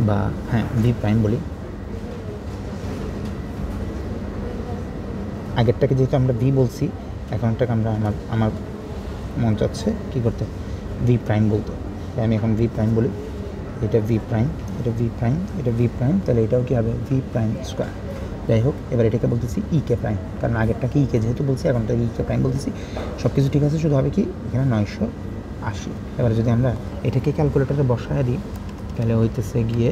বা হ্যাঁ ভি প্রাইম বলি। আগেরটাকে যেহেতু আমরা ভি বলছি, এখনটাকে আমরা আমার মন চাচ্ছে কী করতে, ভি প্রাইম বলতে। তাই আমি এখন ভি প্রাইম বলি, এটা ভি প্রাইম, এটা ভি প্রাইম, এটা ভি প্রাইম, তাহলে এটাও কী হবে ভি প্রাইম স্কোয়ার। যাই হোক, এবার এটাকে বলতেছি ই কে প্রাইম, কারণ আগেরটাকে ই কে যেহেতু বলছি এখনটাকে ই কে প্রাইম বলতেছি। সব কিছু ঠিক আছে, শুধু হবে কি এখানে 980। এবার যদি আমরা এটাকে ক্যালকুলেটারে বসায় দিই তাহলে হইতেছে গিয়ে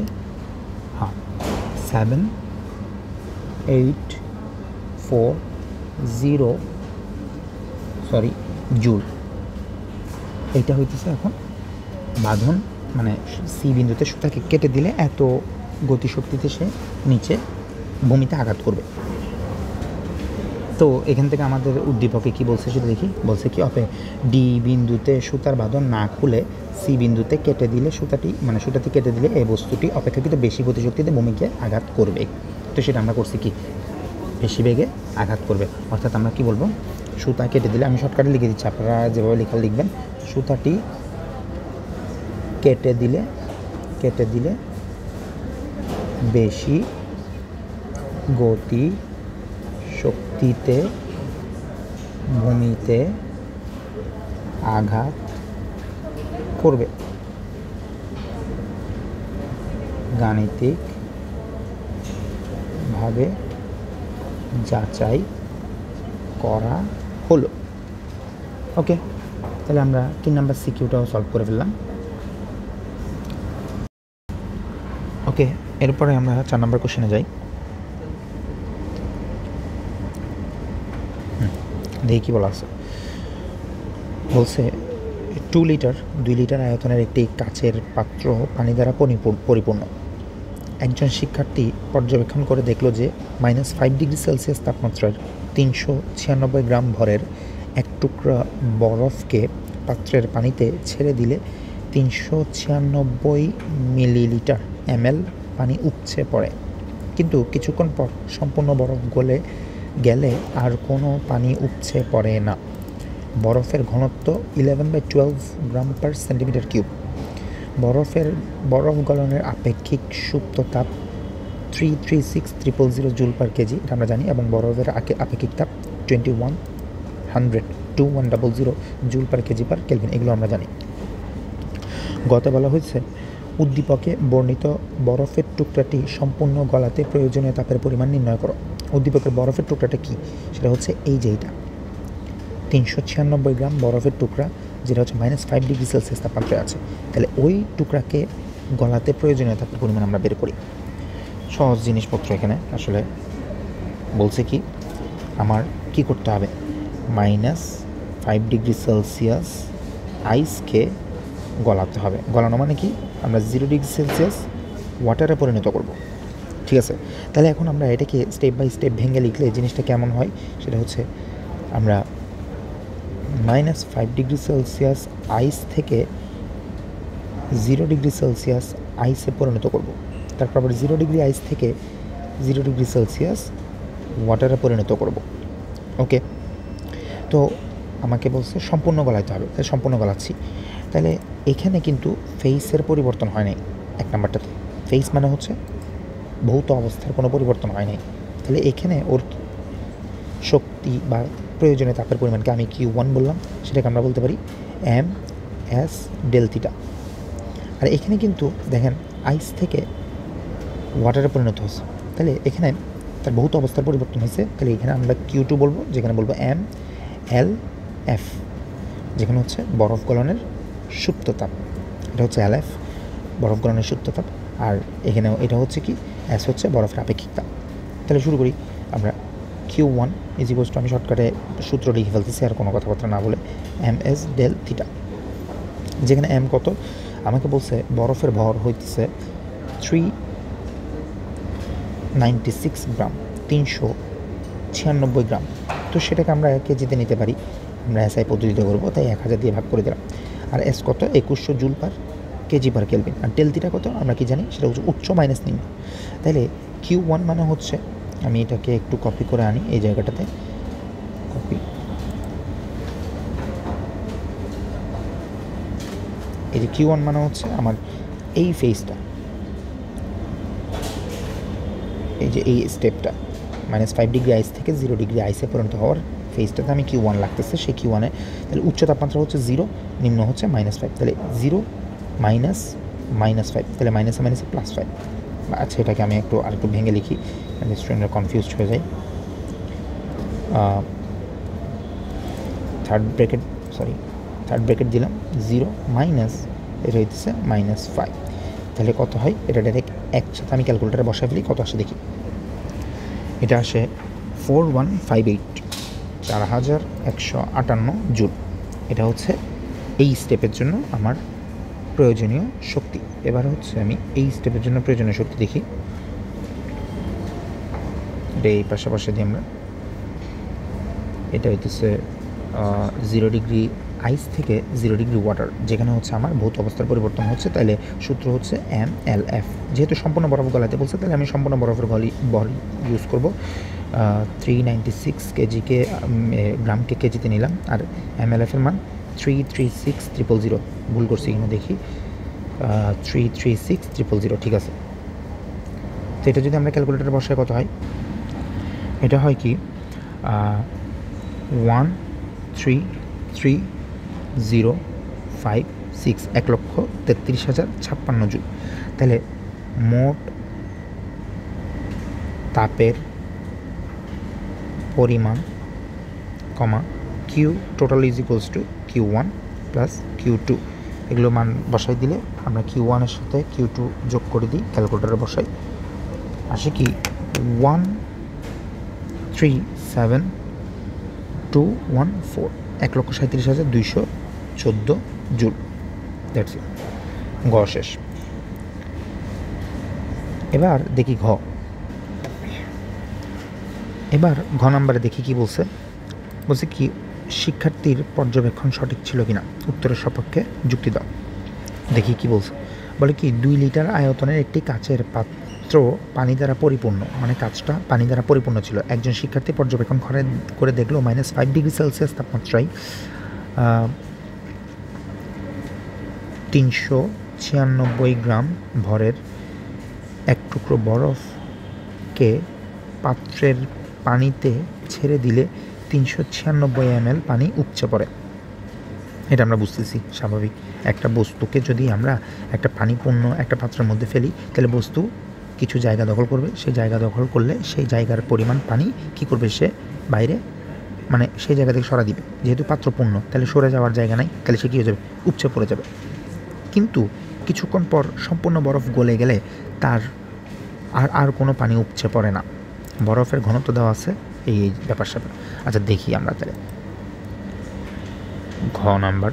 7.840 জুল। এইটা হইতেছে এখন বাঁধন, মানে সি বিন্দুতে সুতাকে কেটে দিলে এত গতিশক্তিতে সে নিচে ভূমিতে আঘাত করবে। তো এখান থেকে আমাদের উদ্দীপকে কি বলছে সেটা দেখি, বলছে কি ডি বিন্দুতে সুতার বাঁধন না খুলে সি বিন্দুতে কেটে দিলে সুতাটি কেটে দিলে এই বস্তুটি অপেক্ষাকৃত বেশি গতিশক্তিতে ভূমিকে আঘাত করবে। তো সেটা আমরা করছি কি, বেশি বেগে আঘাত করবে, অর্থাৎ আমরা কি বলবো, সুতা কেটে দিলে, আমি শর্টকাটে লিখে দিচ্ছি, আপনারা যেভাবে লেখা লিখবেন, সুতাটি কেটে দিলে বেশি গতি শক্তিতে ভূমিতে আঘাত করবে। গাণিতিকভাবে যাচাই করা হলো। ওকে, তাহলে আমরা 3 নাম্বার সিকিউটাও সলভ করে ফেললাম। ওকে, এরপরে আমরা 4 নাম্বার কোশ্চেনে যাই। দেখি কী বলা আছে। বলছে 2 লিটার আয়তনের একটি কাচের পাত্র পানি দ্বারা পরিপূর্ণ। একজন শিক্ষার্থী পর্যবেক্ষণ করে দেখলো যে -5 ডিগ্রি সেলসিয়াস তাপমাত্রার 396 গ্রাম ভরের এক টুকরা বরফকে পাত্রের পানিতে ছেড়ে দিলে 396 মিলিলিটার ml পানি উপচে পড়ে, কিন্তু কিছুক্ষণ পর সম্পূর্ণ বরফ গলে গেলে আর কোনো পানি উপচে পড়ে না। বরফের ঘনত্ব 11/12 গ্রাম পার সেন্টিমিটার কিউব। বরফ গলনের আপেক্ষিক সুপ্ত তাপ 336,000 জুল পার কেজি, এটা আমরা জানি, এবং বরফের আপেক্ষিক তাপ 2100 joule per KG per kelvin, এগুলো আমরা জানি। গতে বলা হয়েছে উদ্দীপকে বর্ণিত বরফের টুকরাটি সম্পূর্ণ গলাতে প্রয়োজনীয় তাপের পরিমাণ নির্ণয় করো। উদ্দীপকের বরফের টুকরাটা কি, সেটা হচ্ছে এই যে এইটা 396 গ্রাম বরফের টুকরা, যেটা হচ্ছে -5 ডিগ্রি সেলসিয়াস তাপমাত্রায় আছে। তাহলে ওই টুকরাকে গলাতে প্রয়োজনীয় তাপের পরিমাণ আমরা বের করি। সহজ জিনিসপত্র এখানে আসলে বলছে কি, আমার কি করতে হবে, 5°C আইসকে গলাতে হবে। গলানো মানে কি, আমরা 0°C ওয়াটারে পরিণত করব, ঠিক আছে। তাহলে এখন আমরা এটাকে স্টেপ বাই স্টেপ ভেঙে লিখলে জিনিসটা কেমন হয় সেটা হচ্ছে, আমরা -5°C আইস থেকে 0°C আইসে পরিণত করব। তারপর আবার 0° আইস থেকে 0°C ওয়াটারে পরিণত করব। ওকে, তো আমাকে বলছে সম্পূর্ণ গলাইতে হবে, তাই সম্পূর্ণ গলাচ্ছি। তাহলে এখানে কিন্তু ফেসের পরিবর্তন হয় নাই। এক নাম্বারটাতে ফেস মানে হচ্ছে ভৌত অবস্থার কোনো পরিবর্তন হয় নাই। তাহলে এখানে ওর শক্তি বা প্রয়োজনীয় তাপের পরিমাণকে আমি Q1 বললাম, সেটাকে আমরা বলতে পারি ms ডেলথিটা। আর এখানে কিন্তু দেখেন আইস থেকে ওয়াটারে পরিণত হয়েছে, তাহলে এখানে তার ভৌত অবস্থার পরিবর্তন হয়েছে। তাহলে এখানে আমরা Q2 বলবো, যেখানে বলবো mLF, যেখানে হচ্ছে বরফ গলনের সুপ্ত তাপ। এটা হচ্ছে LF, বরফ গলনের সুপ্ত তাপ। আর এখানেও এটা হচ্ছে কি, S হচ্ছে বরফের আপেক্ষিক তাপ। তাহলে শুরু করি আমরা। Q1 = আমি শর্টকাটে সূত্র লিখে ফেলতেছি আর কোনো কথাবার্তা না বলে, ms ডেল থিটা। যেখানে m কত, আমাকে বলছে বরফের ভর হইতেছে 396 গ্রাম, 396 গ্রাম। তো সেটাকে আমরা কেজিতে নিতে পারি, আমরা SI পদ্ধতিতে করবো, তাই 1000 দিয়ে ভাগ করে দিলাম। আর S কত, 2100 joule per KG per kelvin. আর ডেলথিটা কত আমরা কি জানি, সেটা হচ্ছে উচ্চ মাইনাস নিম্ন। তাহলে Q1 মানে হচ্ছে, আমি এটাকে একটু কপি করে আনি এই জায়গাটাতে, কপি, এই যে Q1 মানে হচ্ছে আমার এই ফেজটা, এই যে এই স্টেপটা, -5° আইস থেকে 0° আইসে পরিণত হওয়ার ফেজটাতে আমি Q1 লাগতেছে। সেই Q1-এ তাহলে উচ্চ তাপমাত্রা হচ্ছে 0, নিম্ন হচ্ছে -5। তাহলে 0 -5, তাহলে মাইনাসে মাইনাসে +5। আচ্ছা, এটাকে আমি আরেকটু ভেঙে লিখি, স্টুডেন্টরা কনফিউজড হয়ে যায়। থার্ড ব্র্যাকেট দিলাম, 0 মাইনাস, এটা হইতেছে -5। তাহলে কত হয়, এটা ডাইরেক্ট একসাথে আমি ক্যালকুলেটারে বসায় ফেলি, কত আসে দেখি। এটা আসে 4158, 4158 জুল। এটা হচ্ছে এই স্টেপের জন্য আমার প্রয়োজনীয় শক্তি। এবার হচ্ছে আমি এই স্টেপের জন্য প্রয়োজনীয় শক্তি দেখি, এটা এই পাশাপাশি দিয়ে আমরা, এটা হইতেছে 0° আইস থেকে 0° ওয়াটার, যেখানে হচ্ছে আমার ভৌত অবস্থার পরিবর্তন হচ্ছে। তাহলে সূত্র হচ্ছে mLF। যেহেতু সম্পূর্ণ বরফ গলাতে বলছে, তাহলে আমি সম্পূর্ণ বরফের বল ইউজ করব। 396 কেজিকে গ্রামকে কেজিতে নিলাম, আর mLF-এর মান 336000। ভুল করছি কিনা দেখি, 336000, ঠিক আছে। তো এটা যদি আমরা ক্যালকুলেটারে বসায় কত হয়, এটা হয় কি 133,056, 1,33,056 জুল। তাহলে মোট তাপের পরিমাণ Q টোটাল = Q1 + Q2, এগুলো মান বসাই দিলে আমরা Q1-এর সাথে Q2 যোগ করে দিই, ক্যালকুলেটারে বসাই, আসে কি 137,214, 1,37,214 জুল। দ্যাটস ইট, গ শেষ। এবার দেখি ঘ। এবার ঘ নাম্বারে দেখি কি বলছে কি, শিক্ষার্থীর পর্যবেক্ষণ সঠিক ছিল কিনা, উত্তরের সপক্ষে যুক্তি দাও। দেখি কি বলছে, বলে কি 2 লিটার আয়তনের একটি কাচের পাত্র পানি দ্বারা পরিপূর্ণ, মানে কাচটা পানি দ্বারা পরিপূর্ণ ছিল। একজন শিক্ষার্থী পর্যবেক্ষণ করে দেখলো -5°C তাপমাত্রায় 396 গ্রাম ভরের এক টুকরো বরফকে পাত্রের পানিতে ছেড়ে দিলে 396 ml পানি উপচে পড়ে। এটা আমরা বুঝতেছি স্বাভাবিক, একটা বস্তুকে যদি আমরা একটা পানিপূর্ণ একটা পাত্রের মধ্যে ফেলি, তাহলে বস্তু কিছু জায়গা দখল করবে, সেই জায়গা দখল করলে সেই জায়গার পরিমাণ পানি কি করবে, সে বাইরে, মানে সেই জায়গা থেকে সরা দিবে। যেহেতু পাত্র পূর্ণ, তাহলে সরে যাওয়ার জায়গা নাই, তাহলে সে কী হয়ে যাবে, উপচে পড়ে যাবে। কিন্তু কিছুক্ষণ পর সম্পূর্ণ বরফ গলে গেলে তার আর কোনো পানি উপচে পড়ে না, বরফের ঘনত্ব দেওয়া আছে, এই ব্যাপার স্যাপার। আচ্ছা দেখি আমরা তাহলে ঘ নাম্বার,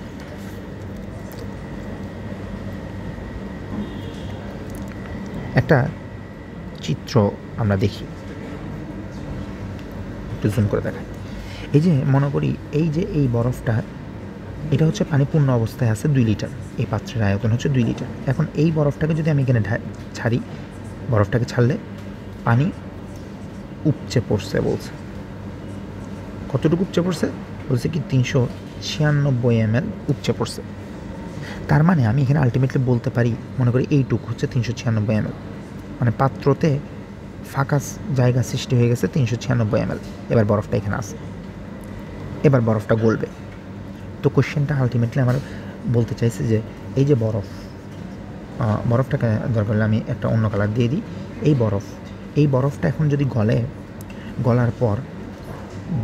একটা চিত্র আমরা দেখি, একটু জুম করে দেখাই। এই যে মনে করি এই বরফটা, এটা হচ্ছে পানি পূর্ণ অবস্থায় আছে 2 লিটার, এই পাত্রের আয়তন হচ্ছে 2 লিটার। এখন এই বরফটাকে যদি আমি এখানে ছাড়ি, বরফটাকে ছাড়লে পানি উপচে পড়ছে বলছে। কতটুকু উপচে পড়ছে বলছে কি 396 ml উপচে পড়ছে। তার মানে আমি এখানে আলটিমেটলি বলতে পারি, মনে করি এইটুকু হচ্ছে 396 ml, মানে পাত্রতে ফাঁকা জায়গা সৃষ্টি হয়ে গেছে 396 ml। এবার বরফটা এখানে আছে, এবার বরফটা গলবে। তো কোশ্চেনটা আলটিমেটলি আমার বলতে চাইছে যে এই যে বরফটাকে দরকার হলে আমি একটা অন্য কালার দিয়ে দিই। এই বরফটা এখন যদি গলার পর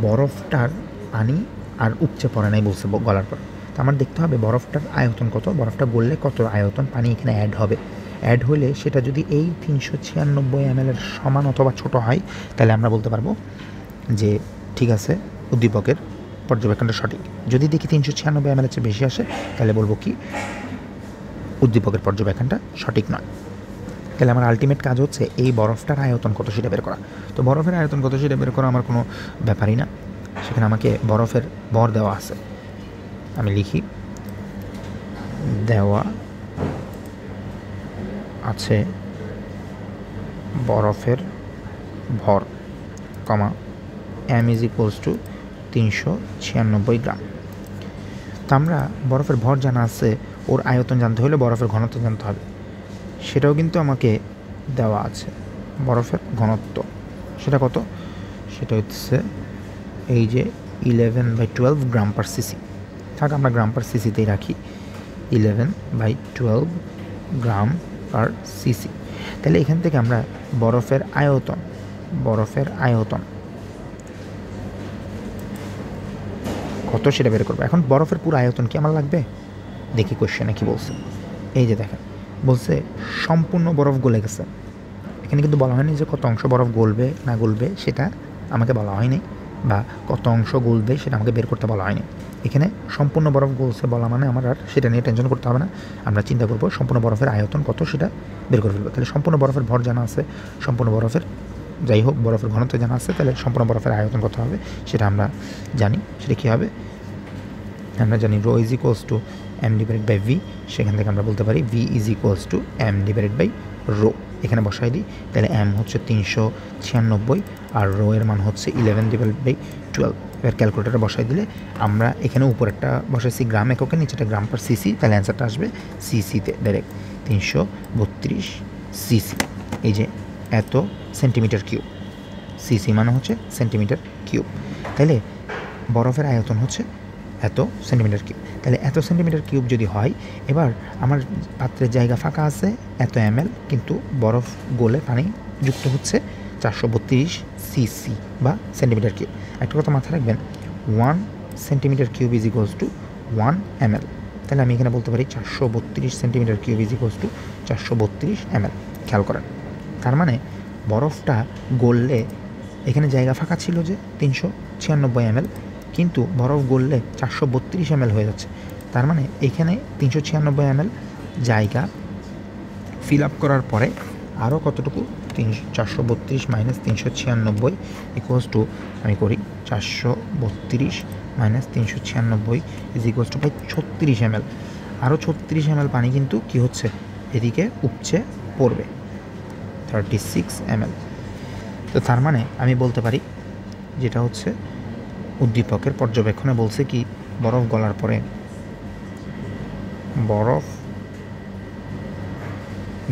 বরফটার পানি আর উপচে পড়ে নাই বলছে গলার পর। তো আমার দেখতে হবে বরফটার আয়তন কত, বরফটা গললে কত আয়তন পানি এখানে অ্যাড হবে। অ্যাড হলে সেটা যদি এই 396 ml এর সমান অথবা ছোট হয়, তাহলে আমরা বলতে পারবো যে ঠিক আছে, উদ্দীপকের পর্যবেক্ষণটা সঠিক। যদি দেখি 396 ml এর চেয়ে বেশি আসে, তাহলে বলবো কি উদ্দীপকের পর্যবেক্ষণটা সঠিক নয়। তাহলে আমার আলটিমেট কাজ হচ্ছে এই বরফটার আয়তন কত সেটা বের করা। তো বরফের আয়তন কত সেটা বের করা আমার কোনো ব্যাপারই না, সেখানে আমাকে বরফের ভর দেওয়া আছে। আমি লিখি দেওয়া আছে বরফের ভর, কমা m = 396 গ্রাম। তো আমরা বরফের ভর জানা আছে, ওর আয়তন জানতে হলে বরফের ঘনত্ব জানতে হবে, সেটাও কিন্তু আমাকে দেওয়া আছে। বরফের ঘনত্ব সেটা কত, সেটা হচ্ছে এই যে 11/12 গ্রাম পার সিসি। থাক, আমরা গ্রাম পার সিসিতেই রাখি, 11/12 গ্রাম পার সিসি। তাহলে এখান থেকে আমরা বরফের আয়তন কত সেটা বের করবো। এখন বরফের পুরো আয়তন কি আমার লাগবে, দেখি কোশ্চেনে কি বলছে। এই যে দেখেন, বলছে সম্পূর্ণ বরফ গলে গেছে। এখানে কিন্তু বলা হয়নি যে কত অংশ বরফ গলবে না গলবে, সেটা আমাকে বলা হয়নি, বা কত অংশ গলবে সেটা আমাকে বের করতে বলা হয়নি। এখানে সম্পূর্ণ বরফ গলছে বলা মানে আমার আর সেটা নিয়ে টেনশন করতে হবে না। আমরা চিন্তা করবো সম্পূর্ণ বরফের আয়তন কত সেটা বের করে ফেলবো। তাহলে সম্পূর্ণ বরফের ভর জানা আছে, সম্পূর্ণ বরফের যাই হোক বরফের ঘনত্ব জানা আছে, তাহলে সম্পূর্ণ বরফের আয়তন কত হবে সেটা আমরা জানি। সেটা কী হবে, আমরা জানি ρ = m/v। সেখান থেকে আমরা বলতে পারি v = m/ρ। এখানে বসাই দিই, তাহলে m হচ্ছে 396 আর ρ এর মান হচ্ছে 11/12। এবার ক্যালকুলেটারে বসাই দিলে আমরা এখানে উপরেরটা বসাইছি গ্রাম এককে, নিচেটা গ্রাম পার সিসি, তাহলে অ্যান্সারটা আসবে সিসিতে ডাইরেক্ট 332 সিসি। এই যে এত সেন্টিমিটার কিউব, সিসি মানে হচ্ছে সেন্টিমিটার কিউব। তাহলে বরফের আয়তন হচ্ছে এত সেন্টিমিটার কিউব। তাহলে এত সেন্টিমিটার কিউব যদি হয়, এবার আমার পাত্রের জায়গা ফাঁকা আছে এত ml, কিন্তু বরফ গলে পানি যুক্ত হচ্ছে 432 সিসি বা সেন্টিমিটার কিউব। একটা কথা মাথায় রাখবেন, 1 সেন্টিমিটার কিউব = 1 ml। তাহলে আমি এখানে বলতে পারি 432 সেন্টিমিটার কিউব = 432 ml। খেয়াল করেন, তার মানে বরফটা গললে এখানে জায়গা ফাঁকা ছিল যে 396 ml, কিন্তু বরফ গললে 432 ml হয়ে যাচ্ছে। তার মানে এখানে 396 ml জায়গা ফিল আপ করার পরে আরও কতটুকু, 432 - 396 আমি করি 432 - 396 ভাই 36 ml। আরও 36 ml পানি কিন্তু কি হচ্ছে, এদিকে উপচে পড়বে 36 ml। তো তার মানে আমি বলতে পারি যেটা হচ্ছে উদ্দীপকের পর্যবেক্ষণে বলছে কি, বরফ গলার পরে বরফ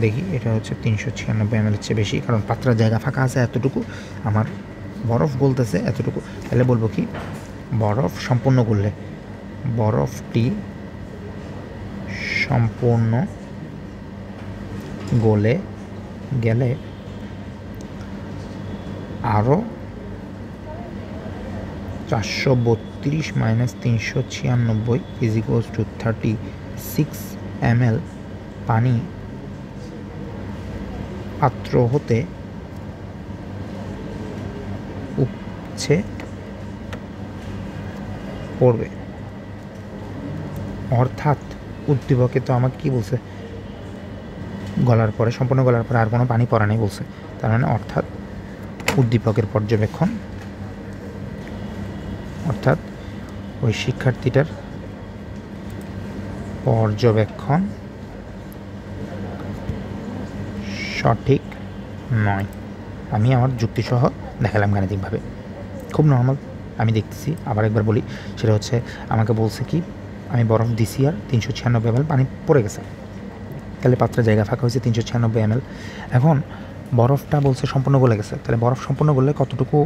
দেখি এটা হচ্ছে 396 ml এর চেয়ে বেশি, কারণ পাত্রের জায়গা ফাঁকা আছে এতটুকু, আমার বরফ গলতেছে এতটুকু। তাহলে বলবো কি, বরফ সম্পূর্ণ গললে, বরফটি সম্পূর্ণ গলে গেলে আরও 432 - 396 = 36 ml পানি পাত্র হতে উপচে পড়বে। অর্থাৎ উদ্দীপকে তো আমাকে কী বলছে, গলার পরে, সম্পূর্ণ গলার পরে আর কোনো পানি পড়া নেই বলছে। তার মানে অর্থাৎ উদ্দীপকের পর্যবেক্ষণ, অর্থাৎ ওই শিক্ষার্থীটার পর্যবেক্ষণ সঠিক নয়। আমি আমার যুক্তিসহ দেখালাম গাণিতিকভাবে, খুব নর্মাল। আমি দেখতেছি, আবার একবার বলি, সেটা হচ্ছে আমাকে বলছে কি আমি বরফ দিছি আর 396 ml পানি পড়ে গেছে, তাহলে পাত্রে জায়গা ফাঁকা হয়েছে 396 ml। এখন বরফটা বলছে সম্পূর্ণ গলে গেছে, তাহলে বরফ সম্পূর্ণ গলে কতটুকু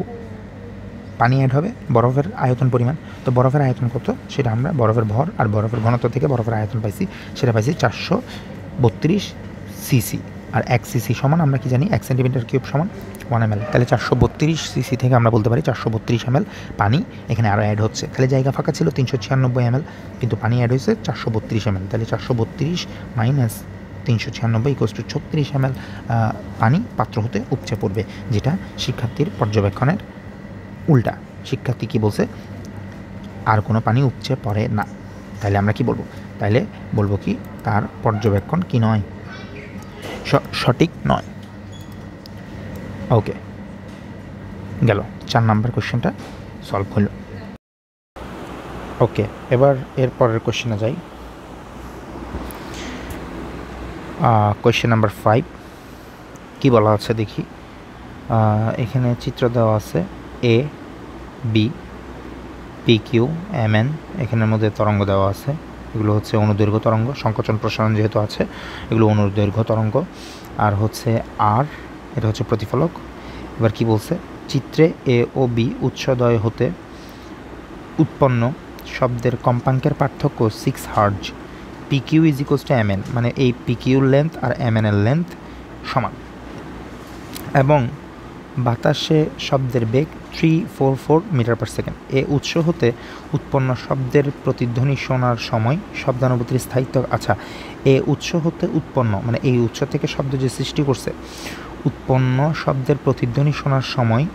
পানি অ্যাড হবে, বরফের আয়তন পরিমাণ। তো বরফের আয়তন কত সেটা আমরা বরফের ভর আর বরফের ঘনত্ব থেকে বরফের আয়তন পাইছি, সেটা পাইছি 432 সিসি। আর 1 সিসি সমান আমরা কি জানি, 1 সেন্টিমিটার কিউব সমান 1 ml। তাহলে 432 সিসি থেকে আমরা বলতে পারি 432 ml পানি এখানে আরও অ্যাড হচ্ছে। তাহলে জায়গা ফাঁকা ছিল 396 ml, কিন্তু পানি অ্যাড হয়েছে 432 ml। তাহলে 432 মাইনাস 396 = 36 ml পানি পাত্র হতে উপচে পড়বে, যেটা শিক্ষার্থীর পর্যবেক্ষণের উল্টা। শিক্ষার্থী কি বলছে, আর কোনো পানি উপচে পড়ে না। তাহলে আমরা কি বলবো, তাহলে বলবো কি তার পর্যবেক্ষণ কি নয়, সঠিক নয়। ওকে, গেল 4 নাম্বার কোশ্চেনটা সলভ হলো। ওকে, এবার এর পরের কোশ্চেনে যাই। কোশ্চেন নাম্বার 5 কি বলা আছে দেখি। এখানে চিত্র দেওয়া আছে A B P Q M N, এখানের মধ্যে তরঙ্গ দেওয়া আছে। এগুলো হচ্ছে অনুদৈর্ঘ্য তরঙ্গ, সংকোচন প্রসারণ যেহেতু আছে এগুলো অনুদৈর্ঘ্য তরঙ্গ। আর হচ্ছে আর, এটা হচ্ছে প্রতিফলক। এবার কি বলছে, চিত্রে এ ও বি উৎসদয় হতে উৎপন্ন শব্দের কম্পাঙ্কের পার্থক্য 6 hertz. P Q is equals to M N, মানে এই পি কিউর লেন্থ আর এম এন এর লেন্থ সমান, এবং বাতাসে শব্দের বেগ 344 মিটার পার সেকেন্ড। এ উৎস হতে উৎপন্ন শব্দের প্রতিধ্বনি শোনার সময় শব্দানুভূতির স্থায়িত্ব, আচ্ছা এ উৎস হতে উৎপন্ন মানে এই উৎস থেকে শব্দ যে সৃষ্টি করছে, উৎপন্ন শব্দের প্রতিধ্বনি শোনার সময়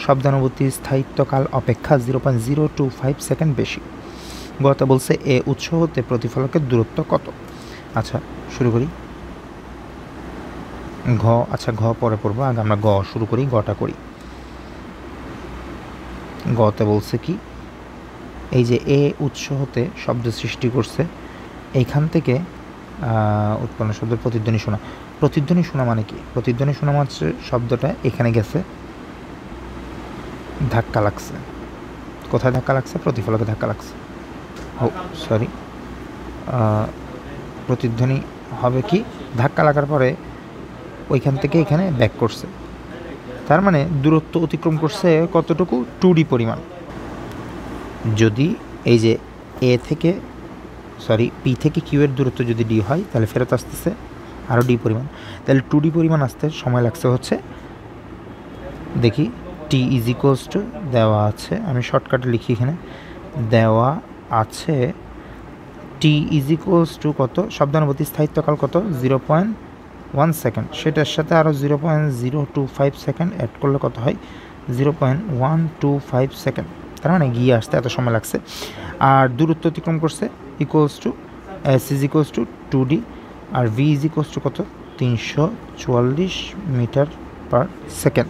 শব্দানুভূতির স্থায়িত্বকাল অপেক্ষা 0.025 সেকেন্ড বেশি। গত বলছে এ উৎস হতে প্রতিফলকের দূরত্ব কত। আচ্ছা শুরু করি। ঘ, আচ্ছা ঘ পরে পড়বো, আগে আমরা গ শুরু করি, গটা করি। গতে বলছে কি, এই যে এ উৎস হতে শব্দ সৃষ্টি করছে, এইখান থেকে উৎপন্ন শব্দের প্রতিধ্বনি শোনা। প্রতিধ্বনি শোনা মানে কি, প্রতিধ্বনি শোনা মানে শব্দটা এখানে গেছে, ধাক্কা লাগছে। কোথায় ধাক্কা লাগছে, প্রতিফলকে ধাক্কা লাগছে। ও সরি, প্রতিধ্বনি হবে কি, ধাক্কা লাগার পরে ওইখান থেকে এখানে ব্যাক করছে, তার মানে দূরত্ব অতিক্রম করছে কতটুকু, 2D পরিমাণ। যদি এই যে এ থেকে পি থেকে কিউ এর দূরত্ব যদি ডি হয়, তাহলে ফেরত আসতেছে আরও ডি পরিমাণ। তাহলে 2D পরিমাণ আসতে সময় লাগছে হচ্ছে, দেখি টি ইজ ইকুয়ালস টু দেওয়া আছে, আমি শর্টকাটে লিখি এখানে, দেওয়া আছে টি ইজ ইকুয়ালস টু কত, শব্দানুভূতির স্থায়িত্বকাল কত, 0.1 সেকেন্ড। সেটার সাথে আরও 0.025 সেকেন্ড অ্যাড করলে কত হয়, 0.125 সেকেন্ড। তার মানে গিয়ে আসতে এত সময় লাগছে। আর দূরত্ব অতিক্রম করছে equals to S is equals to 2D, আর ভি ইজ ইকুয়ালস টু কত, 344 মিটার পার সেকেন্ড।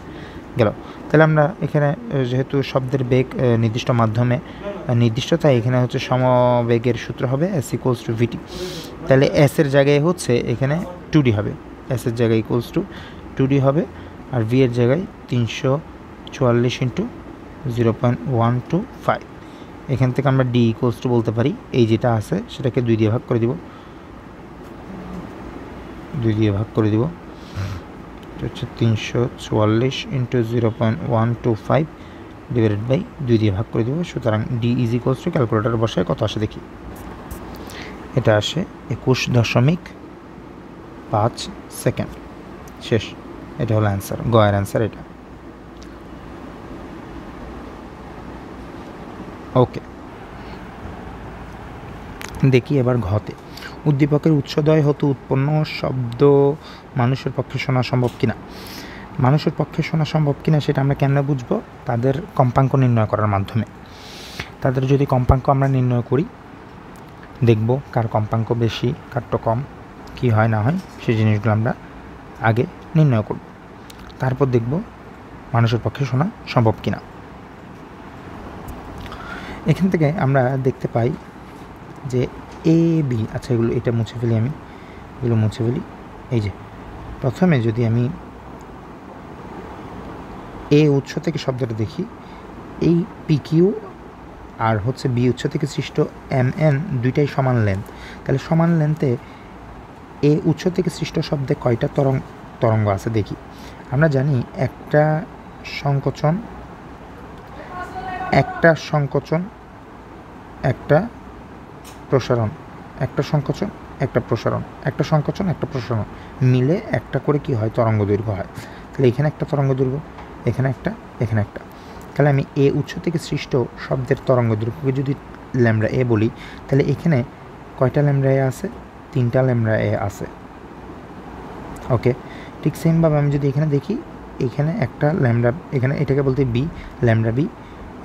গেল। তাহলে আমরা এখানে যেহেতু শব্দের বেগ নির্দিষ্ট মাধ্যমে নির্দিষ্ট, তাই এখানে হচ্ছে সমবেগের সূত্র হবে এস ইকুয়ালস টু ভিটি। তাহলে এস এর জায়গায় হচ্ছে এখানে 2D হবে, এস এর জায়গায় ইকুয়ালস টু 2D হবে, আর ভি এর জায়গায় 344 ইন্টু 0.125। এখান থেকে আমরা ডি ইকুয়ালস টু বলতে পারি, এই যেটা আছে সেটাকে 2 দিয়ে ভাগ করে দিব, 2 দিয়ে ভাগ করে দিব, হচ্ছে 344 ইন্টু 0.125 ডিভাইডেড বাই 2 দিয়ে ভাগ করে দেবো। সুতরাং D is equals two, calculator বসায় কত আসে দেখি, এটা আসে 21.5 সেকেন্ড। শেষ, এটা হলো অ্যান্সার, গয়ের অ্যান্সার এটা। ওকে, দেখি এবার ঘতে, উদ্দীপকের উৎসদয় হতে উৎপন্ন শব্দ মানুষের পক্ষে শোনা সম্ভব কিনা। মানুষের পক্ষে শোনা সম্ভব কিনা সেটা আমরা কেমনে বুঝবো, তাদের কম্পাঙ্ক নির্ণয় করার মাধ্যমে। তাদের যদি কম্পাঙ্ক আমরা নির্ণয় করি, দেখব কার কম্পাঙ্ক বেশি কারটা কম, কি হয় না হয় সেই জিনিসগুলো আমরা আগে নির্ণয় করব। তারপর দেখব মানুষের পক্ষে শোনা সম্ভব কিনা। এখান থেকে আমরা দেখতে পাই যে এ বি, আচ্ছা এটা মুছে ফেলি, আমি এগুলো মুছে ফেলি। এই যে প্রথমে যদি আমি এ উৎস থেকে শব্দটা দেখি, এই পি কিউ আর হচ্ছে বি উৎস থেকে সৃষ্ট এম এন দুইটাই সমান লেন্থ, তাহলে সমান লেন্থে এ উৎস থেকে সৃষ্ট শব্দে কয়টা তরঙ্গ আছে দেখি। আমরা জানি একটা সংকোচন একটা প্রসারণ, একটা সংকোচন একটা প্রসারণ মিলে একটা করে কি হয়, তরঙ্গ দৈর্ঘ্য হয়। তাহলে এখানে একটা তরঙ্গ দৈর্ঘ্য, এখানে একটা। তাহলে আমি এ উৎস থেকে সৃষ্ট শব্দের তরঙ্গ দৈর্ঘ্যকে যদি ল্যামডা এ বলি, তাহলে এখানে কয়টা ল্যামডা এ আছে, 3টা ল্যামডা এ আছে। ওকে, ঠিক সেমভাবে আমি যদি এখানে দেখি, এখানে একটা ল্যামডা, এখানে এটাকে বলতে বি ল্যামডা বি,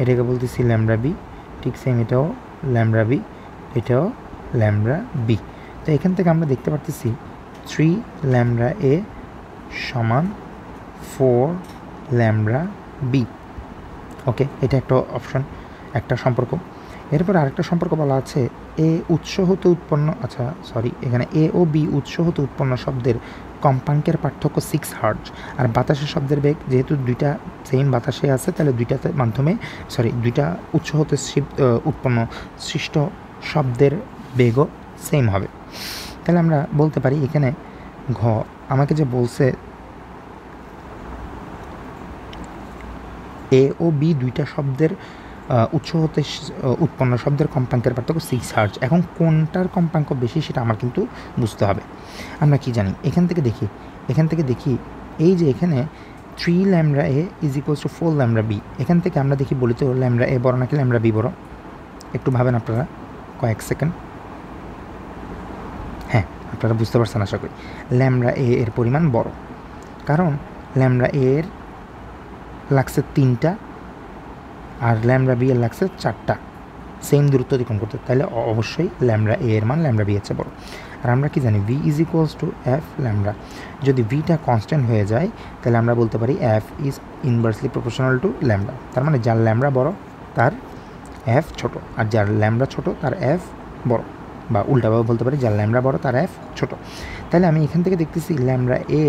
এটাকে বলতেছি ল্যামডা বি, ঠিক সেম এটাও ল্যামডা বি, এটাও ল্যামডা বি। তো এখান থেকে আমরা দেখতে পারতেছি 3 ল্যামডা এ সমান 4 ল্যামডা বি। ওকে, এটা একটা অপশন, একটা সম্পর্ক। এরপর আরেকটা সম্পর্ক বলা আছে, এ উৎস হতে উৎপন্ন, আচ্ছা সরি, এখানে এ ও বি উৎস হতে উৎপন্ন শব্দের কম্পাঙ্কের পার্থক্য 6 হার্টজ। আর বাতাসের শব্দের বেগ যেহেতু দুইটা সেম বাতাসে আছে, তাহলে দুইটা উৎস হতে উৎপন্ন সৃষ্ট শব্দের বেগও সেম হবে। তাহলে আমরা বলতে পারি এখানে ঘ আমাকে যে বলছে এ ও বি দুইটা শব্দের উৎস হতে উৎপন্ন শব্দের কম্পাঙ্কের পার্থক্য 6 হার্টজ। এখন কোনটার কম্পাঙ্ক বেশি সেটা আমার কিন্তু বুঝতে হবে। আমরা কি জানি, এখান থেকে দেখি এই যে এখানে 3 lambda A is equals to 4 lambda B. এখান থেকে আমরা দেখি বলি তো ল্যামডা এ বড় নাকি ল্যামডা বি বড়, একটু ভাবেন আপনারা কয়েক সেকেন্ড। হ্যাঁ, আপনারা বুঝতে পারছেন আশা করি। ল্যামডা এ এর পরিমাণ বড়, কারণ ল্যামডা এ এর লাগছে 3টা আর ল্যামডা বি এর লাগছে 4টা, সেম দূরত্ব অতিক্রম করতে, তাহলে অবশ্যই ল্যামডা এ এর মান ল্যামডা বি এর চেয়ে বড়। আর আমরা কি জানি, V is equals to F lambda. যদি ভিটা কনস্ট্যান্ট হয়ে যায়, তাহলে আমরা বলতে পারি F is inversely proportional to lambda. তার মানে যার ল্যামডা বড় তার এফ ছোট, আর যার ল্যামডা ছোট তার এফ বড়, বা উল্টাভাবে বলতে পারি যার ল্যামডা বড় তার এফ ছোট। তাহলে আমি এখান থেকে দেখতেছি ল্যামডা এ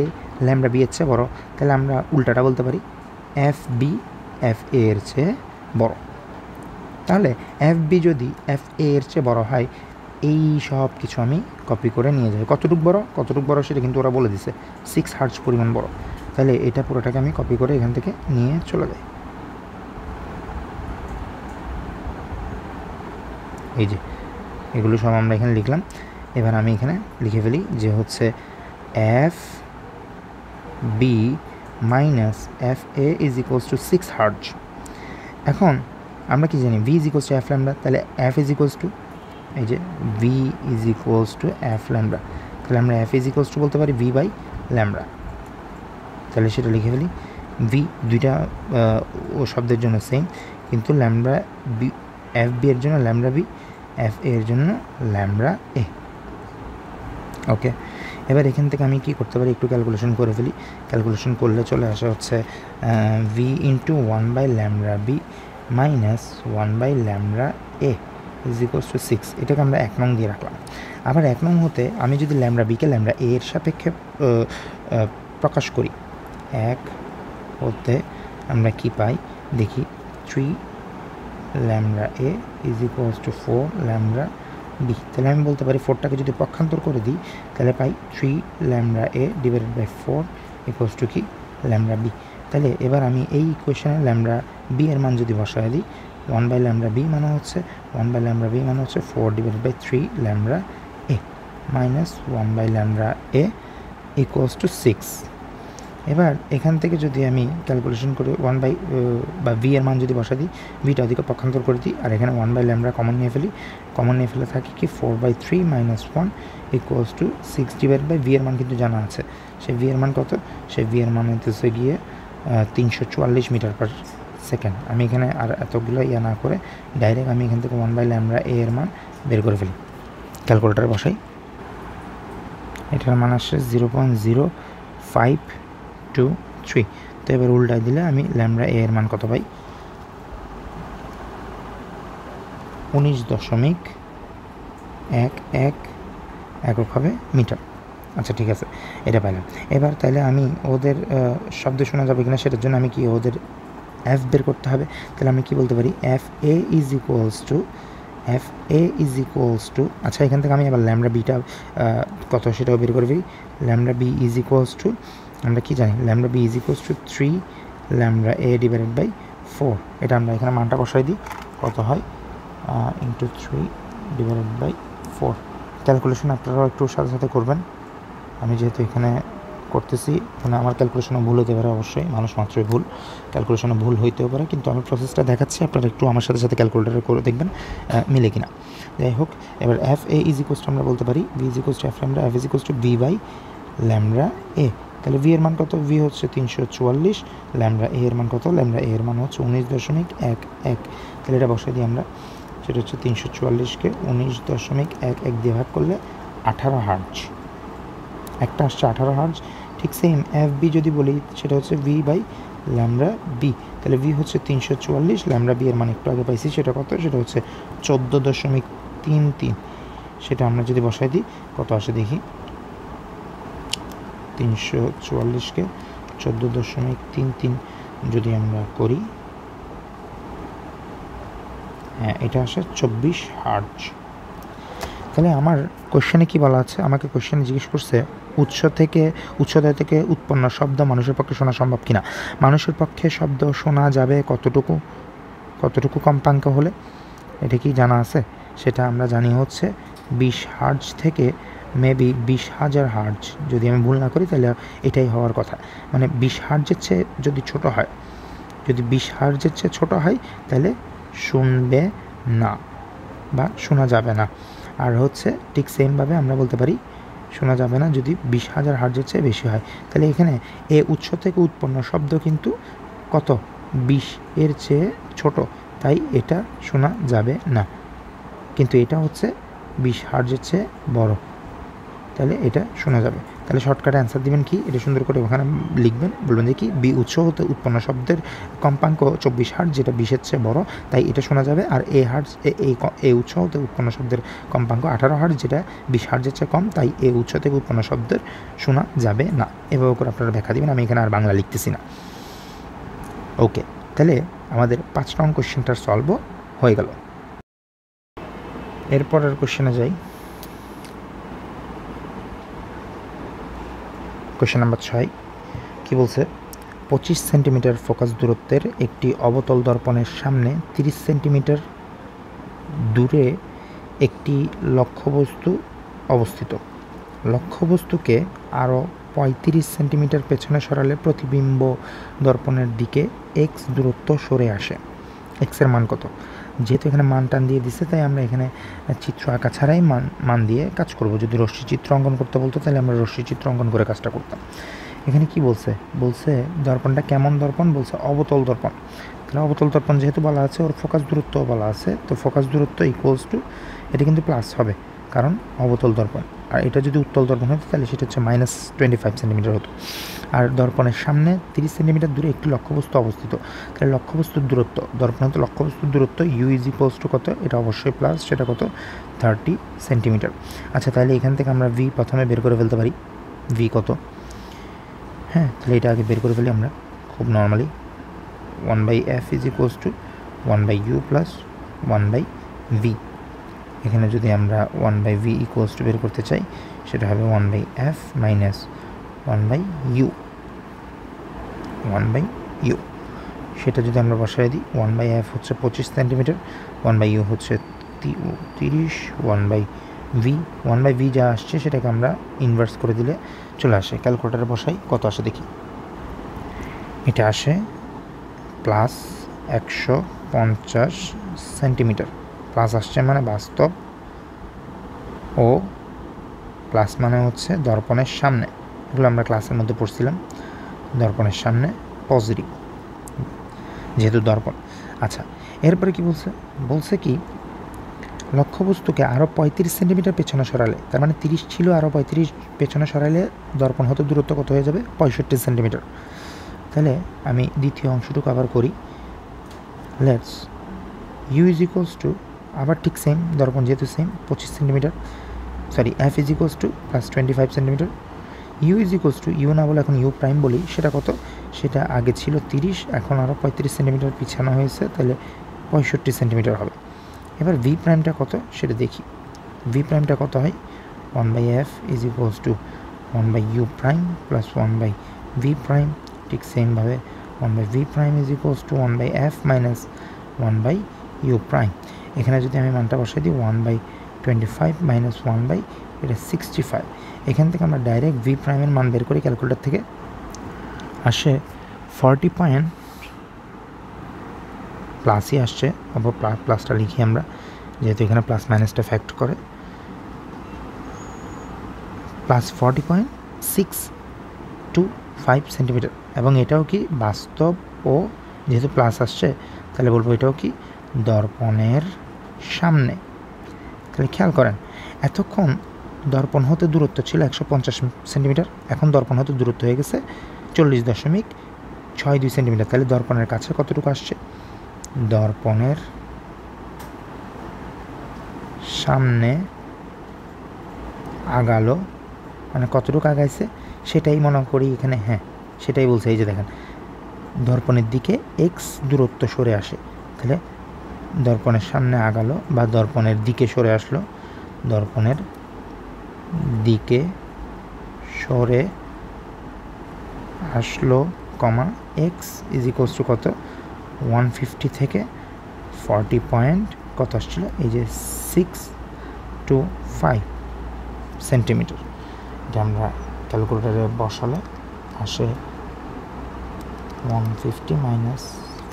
ল্যামডা বি এর চেয়ে বড়, তাহলে আমরা উল্টাটা বলতে পারি এফ বি এফ এ এর চেয়ে বড়। তাহলে এফ বি যদি এফ এ এর চেয়ে বড় হয়, এই সব কিছু আমি কপি করে নিয়ে যাই। কতটুকু বড় সেটা কিন্তু ওরা বলে দিছে, 6 হার্টজ পরিমাণ বড়। তাহলে এটা পুরোটাকে আমি কপি করে এখান থেকে নিয়ে চলে যাই। এই যে এগুলো সব আমরা এখানে লিখলাম। এবার আমি এখানে লিখে ফেলি যে হচ্ছে F B minus F A is equals to 6 hertz. এখন আমরা কি জানি, V is equals to F lambda, তাহলে এফ ইজ ইকুয়ালস টু, এই যে V is equals to F lambda, তাহলে আমরা এফ ইজ ইকুয়ালস টু বলতে পারি ভি বাই ল্যামডা। তাহলে সেটা লিখে ফেলি, ভি দুইটা ও শব্দের জন্য সেম, কিন্তু ল্যামডা বি এফ বি এর জন্য ল্যামডা বি, এফ এ এর জন্য ল্যামডা এ। ওকে, এবার এখান থেকে আমি কি করতে পারি, একটু ক্যালকুলেশন করে ফেলি। ক্যালকুলেশন করলে চলে আসে হচ্ছে V into 1 by lambda B minus 1 by lambda A is equals to 6। এটাকে আমরা 1 নং দিয়ে রাখলাম। আবার 1 নং হতে আমি যদি ল্যামডা বিকে ল্যামডা এ এর সাপেক্ষে প্রকাশ করি, 1 হতে আমরা কি পাই দেখি, 3 lambda A is equals to 4 lambda B. তাহলে আমি বলতে পারি 4টাকে যদি পক্ষান্তর করে দিই, তাহলে পাই 3 lambda A divided by 4 equals to কি, ল্যামডা বি। তাহলে এবার আমি এই ইকুয়েশনে ল্যামডা বি এর মান যদি বসায় দিই, 1 বাই ল্যামডা বি মানে হচ্ছে 4 divided by 3 lambda A minus 1 by lambda A equals to 6। এবার এখান থেকে যদি আমি ক্যালকুলেশন করে 1 বাই বা ভি এর মান যদি বসা দিই, ভিটা ওদিকে পক্ষান্তর করে দিই, আর এখানে 1 বাই ল্যামডা কমন নিয়ে ফেলে থাকি কি 4 by 3 minus 1 equals to 6 divide by V এর মান কিন্তু জানা আছে। সেই ভি এর মান কত, সেই ভি এর মান হচ্ছে গিয়ে 344 মিটার পার সেকেন্ড। আমি এখানে আর এতগুলো না করে ডাইরেক্ট আমি এখান থেকে 1 বাই ল্যামডা এ এর মান বের করে ফেলি। ক্যালকুলেটারে বসাই, এটার মান আসছে 0.0523। তো এবার উল্টায় দিলে আমি ল্যামডা এ এর মান কত পাই? 19.11 একক হবে মিটার। আচ্ছা ঠিক আছে, এটা পাইলাম। এবার তাহলে আমি ওদের শব্দ শোনা যাবে কিনা সেটার জন্য আমি কি ওদের এফ বের করতে হবে। তাহলে আমি কি বলতে পারি? F A is equals two আচ্ছা এখান থেকে আমি আবার ল্যামডা বিটা কত সেটাও বের করে ফেলি। Lambda B is equals to, আমরা কি জানি, lambda B is equals to 3 lambda A divided by 4। এটা আমরা এখানে মানটা বসাই দিই, কত হয় ইন্টু 3 ডিভাইডেড বাই 4। ক্যালকুলেশন আপনারাও একটু সাথে সাথে করবেন, আমি যেহেতু এখানে করতেছি, মানে আমার ক্যালকুলেশনও ভুল হতে পারে, অবশ্যই মানুষ মাত্রই ভুল, ক্যালকুলেশনও ভুল হইতেও পারে, কিন্তু আমি প্রসেসটা দেখাচ্ছি, আপনারা একটু আমার সাথে সাথে ক্যালকুলেটারে করে দেখবেন মিলে কিনা। যাই হোক, এবার F A is equals to আমরা বলতে পারি V is equals to F lambda, F is equals to V by lambda A. তাহলে ভি এর মান কত? ভি হচ্ছে 344, ল্যামডা এ এর মান কত? ল্যামডা এ এর মান হচ্ছে 19.11। তাহলে এটা বসাই দিই আমরা, সেটা হচ্ছে 344কে 19.11 দিয়ে ভাগ করলে 18 হার্জ, একটা আসছে 18 হার্জ। ঠিক সেম এফ বি যদি বলি সেটা হচ্ছে ভি বাই ল্যামডা বি। তাহলে ভি হচ্ছে 344, ল্যামডা বি এর মান একটু আগে পাইছি, সেটা কত? সেটা হচ্ছে 14.33। সেটা আমরা যদি বসাই দিই কত আসে দেখি, 344কে 14.33 যদি আমরা করি, হ্যাঁ এটা আসে 24 হার্জ। তাহলে আমার কোশ্চেনে কি বলা আছে? আমাকে কোশ্চেনে জিজ্ঞেস করছে উৎসদয় থেকে উৎপন্ন শব্দ মানুষের পক্ষে শোনা সম্ভব কিনা। মানুষের পক্ষে শব্দ শোনা যাবে কতটুকু কম্পাঙ্ক হলে? এটা কি জানা আছে? সেটা আমরা জানি হচ্ছে 20 হার্জ থেকে মেবি 20,000 হার্জ, যদি আমি ভুল না করি তাহলে এটাই হওয়ার কথা। মানে 20 হার্জের চেয়ে যদি ছোট হয়, যদি 20 হার্জের চেয়ে ছোট হয় তাহলে শুনবে না বা শোনা যাবে না। আর হচ্ছে ঠিক সেমভাবে আমরা বলতে পারি শোনা যাবে না যদি 20,000 হার্জের চেয়ে বেশি হয়। তাহলে এখানে এ উৎস থেকে উৎপন্ন শব্দ কিন্তু কত? 20 এর চেয়ে ছোট, তাই এটা শোনা যাবে না। কিন্তু এটা হচ্ছে 20 হার্জের চেয়ে বড়, তাহলে এটা শোনা যাবে। তাহলে শর্টকাটে অ্যান্সার দিবেন কি? এটা সুন্দর করে ওখানে লিখবেন, বলবেন যে কি বি উৎস হতে উৎপন্ন শব্দের কম্পাঙ্ক 24 হার্জ, যেটা 20-এর চেয়ে বড়, তাই এটা শোনা যাবে। আর এ উৎস হতে উৎপন্ন শব্দের কম্পাঙ্ক 18 হার্জ, যেটা 20 হার্জের চেয়ে কম, তাই এ উৎস থেকে উৎপন্ন শব্দের শোনা যাবে না। এভাবে করে আপনারা ব্যাখ্যা দিবেন, আমি এখানে আর বাংলা লিখতেছি না। ওকে, তাহলে আমাদের 5 নং কোশ্চেনটার সলভও হয়ে গেল। এরপরের কোশ্চেনে যাই। কোশ্চেন নাম্বার 6 কি বলছে? 25 সেন্টিমিটার ফোকাস দূরত্বের একটি অবতল দর্পণের সামনে 30 সেন্টিমিটার দূরে একটি লক্ষ্যবস্তু অবস্থিত। লক্ষ্যবস্তুকে আরও 35 সেন্টিমিটার পেছনে সরালে প্রতিবিম্ব দর্পণের দিকে এক্স দূরত্ব সরে আসে। এক্সের মান কত? যেহেতু এখানে মান টান দিয়ে দিচ্ছে, তাই আমরা এখানে চিত্র আঁকা ছাড়াই মান দিয়ে কাজ করব। যদি রশ্মি চিত্র অঙ্কন করতে বলতো তাহলে আমরা রশ্মি চিত্র অঙ্কন করে কাজটা করতাম। এখানে কি বলছে? দর্পণটা কেমন দর্পণ? বলছে অবতল দর্পণ। তাহলে অবতল দর্পণ যেহেতু বলা আছে, ওর ফোকাস দূরত্বও বলা আছে, তো ফোকাস দূরত্ব ইকুয়ালস টু, এটা কিন্তু প্লাস হবে কারণ অবতল দর্পণ। আর এটা যদি উত্তল দর্পণ হতো তাহলে সেটা হচ্ছে -25 সেন্টিমিটার হতো। আর দর্পণের সামনে 30 সেন্টিমিটার দূরে একটি লক্ষ্যবস্তু অবস্থিত। তাহলে লক্ষ্যবস্তুর দূরত্ব, দর্পণ হতে লক্ষ্যবস্তুর দূরত্ব ইউ ইজ ইকুয়ালস টু কত? এটা অবশ্যই প্লাস, সেটা কত? 30 সেন্টিমিটার। আচ্ছা, তাহলে এখান থেকে আমরা ভি প্রথমে বের করে ফেলতে পারি। ভি কত? হ্যাঁ, তাহলে এটা আগে বের করে ফেলি আমরা খুব normally. 1/f is equals two 1/u plus 1/v। এখানে যদি আমরা 1/v ইকুয়ালস টু বের করতে চাই, সেটা হবে 1/f মাইনাস 1/u। সেটা যদি আমরা বসাই দিই, 1/f হচ্ছে 25 সেন্টিমিটার, 1/u হচ্ছে 30, 1/v যা আসছে সেটাকে আমরা ইনভার্স করে দিলে চলে আসে। ক্যালকুলেটারে বসাই, কত আসে দেখি। এটা আসে প্লাস 150 সেন্টিমিটার। প্লাস আসছে মানে বাস্তব, ও প্লাস মানে হচ্ছে দর্পণের সামনে। এগুলো আমরা ক্লাসের মধ্যে পড়ছিলাম। দর্পণের সামনে পজিটিভ, যেহেতু দর্পণ। আচ্ছা, এরপরে কি বলছে? বলছে কি লক্ষ্যবস্তুকে আরও 35 সেন্টিমিটার পেছনে সরালে, তার মানে 30 ছিল, আরও 35 পেছনে সরালে দর্পণ হতে দূরত্ব কত হয়ে যাবে? 65 সেন্টিমিটার। তাহলে আমি দ্বিতীয় অংশটুকু আবার করি। Let's U is equals to, আবার ঠিক সেম, দর্পণ যেহেতু same 25 centimeter, sorry F is equals to plus 25 centimeter, U is equals to, U না বলে এখন ইউ প্রাইম বলি, সেটা কত? সেটা আগে ছিল 30, এখন আরও 35 সেন্টিমিটার পিছানো হয়েছে, তাহলে 65 সেন্টিমিটার হবে। এবার ভি প্রাইমটা কত সেটা দেখি। ভি প্রাইমটা কত হয়? 1/f is equals two 1/u prime plus 1/v prime. ঠিক সেমভাবে 1/v prime is equals two 1/f minus 1/u prime. এখানে যদি আমি মানটা বসাই দিই 1/25 মাইনাস 1/, এটা 65। এখান থেকে আমরা ডাইরেক্ট ভি প্রাইমের মান বের করি ক্যালকুলেটর থেকে, আসে 40 পয়েন্ট প্লাসই আসছে, আবার প্লাসটা লিখি আমরা যেহেতু এখানে প্লাস মাইনাসটা ফ্যাক্ট করে, প্লাস 40.625 সেন্টিমিটার। এবং এটাও কি বাস্তব, ও যেহেতু প্লাস আসছে তাহলে বলবো এটাও কি দর্পণের সামনে। তাহলে খেয়াল করেন, এতক্ষণ দর্পণ হতে দূরত্ব ছিল 150 সেন্টিমিটার, এখন দর্পণ হতে দূরত্ব হয়ে গেছে 40.62 সেন্টিমিটার। তাহলে দর্পণের কাছে কতটুকু আসছে? দর্পণের সামনে আগালো, মানে কতটুকু আগাইছে সেটাই মনে করি এখানে, হ্যাঁ সেটাই বলছে। এই যে দেখেন, দর্পণের দিকে এক্স দূরত্ব সরে আসে, তাহলে দর্পণের সামনে আগালো বা দর্পণের দিকে সরে আসলো, দর্পণের দিকে সরে আসলো comma x is equals to কত? 150 থেকে 40 পয়েন্ট কত আসছিল? এই যে 625 সেন্টিমিটার। এটা আমরা ক্যালকুলেটারে বসালে আসে 150 মাইনাস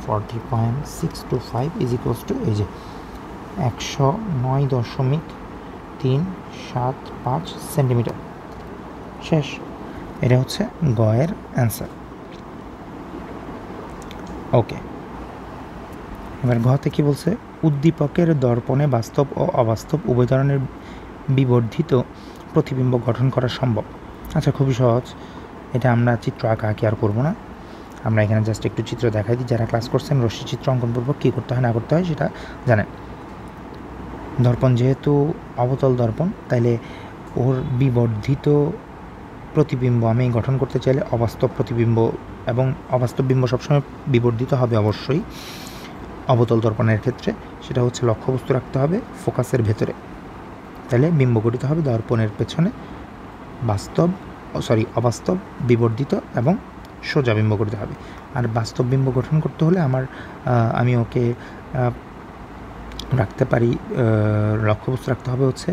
40.625 ইজ ইকুয়ালস টু এই যে 109.375 সেন্টিমিটার। শেষ। এটা হচ্ছে গ এর অ্যান্সার। ওকে, এবার ঘতে কি বলছে? উদ্দীপকের দর্পণে বাস্তব ও অবাস্তব উভয় ধরনের বিবর্ধিত প্রতিবিম্ব গঠন করা সম্ভব। আচ্ছা, খুবই সহজ, এটা আমরা চিত্র আঁকি আর করবো না, আমরা এখানে জাস্ট একটু চিত্র দেখাই দিই। যারা ক্লাস করছেন রশ্মি চিত্র অঙ্কন পূর্বক কী করতে হয় না করতে হয় সেটা জানেন। দর্পণ যেহেতু অবতল দর্পণ, তাইলে ওর বিবর্ধিত প্রতিবিম্ব আমি গঠন করতে চাইলে অবাস্তব প্রতিবিম্ব, এবং অবাস্তব বিম্ব সবসময় বিবর্ধিত হবে অবশ্যই অবতল দর্পণের ক্ষেত্রে। সেটা হচ্ছে লক্ষ্যবস্তু রাখতে হবে ফোকাসের ভেতরে, তাহলে বিম্ব গঠিত হবে দর্পণের পেছনে অবাস্তব, বিবর্ধিত এবং সোজা বিম্ব গঠিত হবে। আর বাস্তব বিম্ব গঠন করতে হলে আমি ওকে রাখতে পারি, লক্ষ্যবস্তু রাখতে হবে হচ্ছে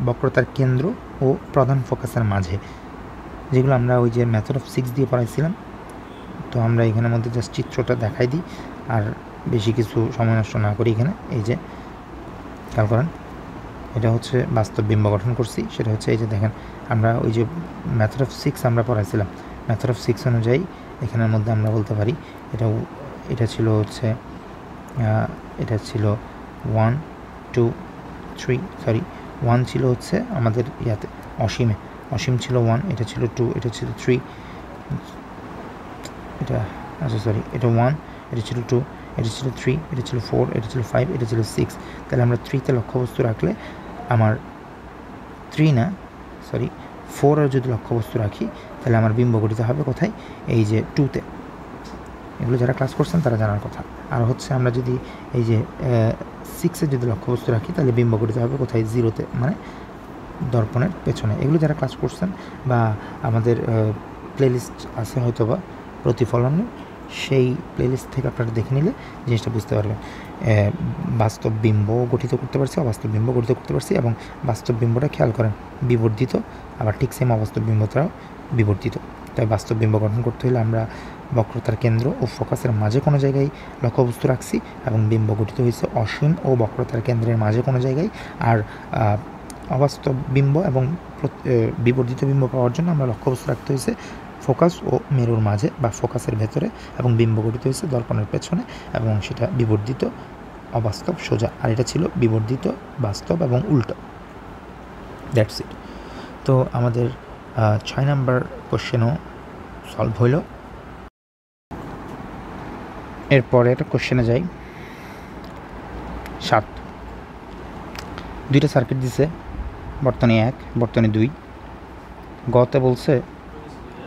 বক্রতার কেন্দ্র ও প্রধান ফোকাসের মাঝে, যেগুলো আমরা ওই যে মেথড অফ 6 দিয়ে পড়াইছিলাম। তো আমরা এখানের মধ্যে জাস্ট চিত্রটা দেখাই দিই, আর বেশি কিছু সময় নষ্ট না করি। এখানে এই যে খেয়াল করেন, এটা হচ্ছে বাস্তব বিম্ব গঠন করছি, সেটা হচ্ছে এই যে দেখেন, আমরা ওই যে মেথড অফ 6 আমরা পড়াইছিলাম, মেথড অফ 6 অনুযায়ী এখানের মধ্যে আমরা বলতে পারি এটা ছিল হচ্ছে 1 2 3, সরি 1 ছিল হচ্ছে আমাদের ইয়াতে অসীম ছিল 1, এটা ছিল 2, এটা ছিল 3, এটা এটা 1, এটা ছিল 2, এটা ছিল 3, এটা ছিল 4, এটা ছিল 5, এটা ছিল 6। তাহলে আমরা 3তে লক্ষ্যবস্তু রাখলে আমার 4 এর যদি লক্ষ্যবস্তু রাখি তাহলে আমার বিম্ব গঠিত হবে কোথায়? এই যে 2তে। এগুলো যারা ক্লাস করছেন তারা জানার কথা। আর হচ্ছে আমরা যদি এই যে 6-এ যদি লক্ষ্যবস্তু রাখি তাহলে বিম্ব গঠিত হবে কোথায়? 0তে, মানে দর্পণের পেছনে। এগুলো যারা ক্লাস করছেন বা আমাদের প্লেলিস্ট আছে হয়তো বা প্রতিফলনের, সেই প্লেলিস্ট থেকে আপনারা দেখে নিলে জিনিসটা বুঝতে পারবেন। বাস্তব বিম্ব গঠিত করতে পারছি, অবাস্তব বিম্ব গঠিত করতে পারছি, এবং বাস্তব বিম্বটা খেয়াল করেন বিবর্ধিত, আবার ঠিক সেম অবাস্তব বিম্বটাও বিবর্ধিত। তাই বাস্তব বিম্ব গঠন করতে হলে আমরা বক্রতার কেন্দ্র ও ফোকাসের মাঝে কোনো জায়গায় লক্ষ্যবস্তু রাখছি, এবং বিম্ব গঠিত হয়েছে অসীম ও বক্রতার কেন্দ্রের মাঝে কোনো জায়গায়। আর অবাস্তব বিম্ব এবং বিবর্ধিত বিম্ব পাওয়ার জন্য আমরা লক্ষ্যবস্তু রাখতে হয়েছে ফোকাস ও মেরুর মাঝে বা ফোকাসের ভেতরে, এবং বিম্ব গঠিত হয়েছে দর্পণের পেছনে, এবং সেটা বিবর্ধিত অবাস্তব, সোজা, আর এটা ছিল বিবর্ধিত, বাস্তব এবং উল্টো। That's it. তো আমাদের 6 নাম্বার কোশ্চেনও সলভ হইল। এরপরে একটা কোশ্চেনে যাই। 7, দুইটা সার্কিট দিছে, বর্তনী 1, বর্তনী 2। গতে বলছে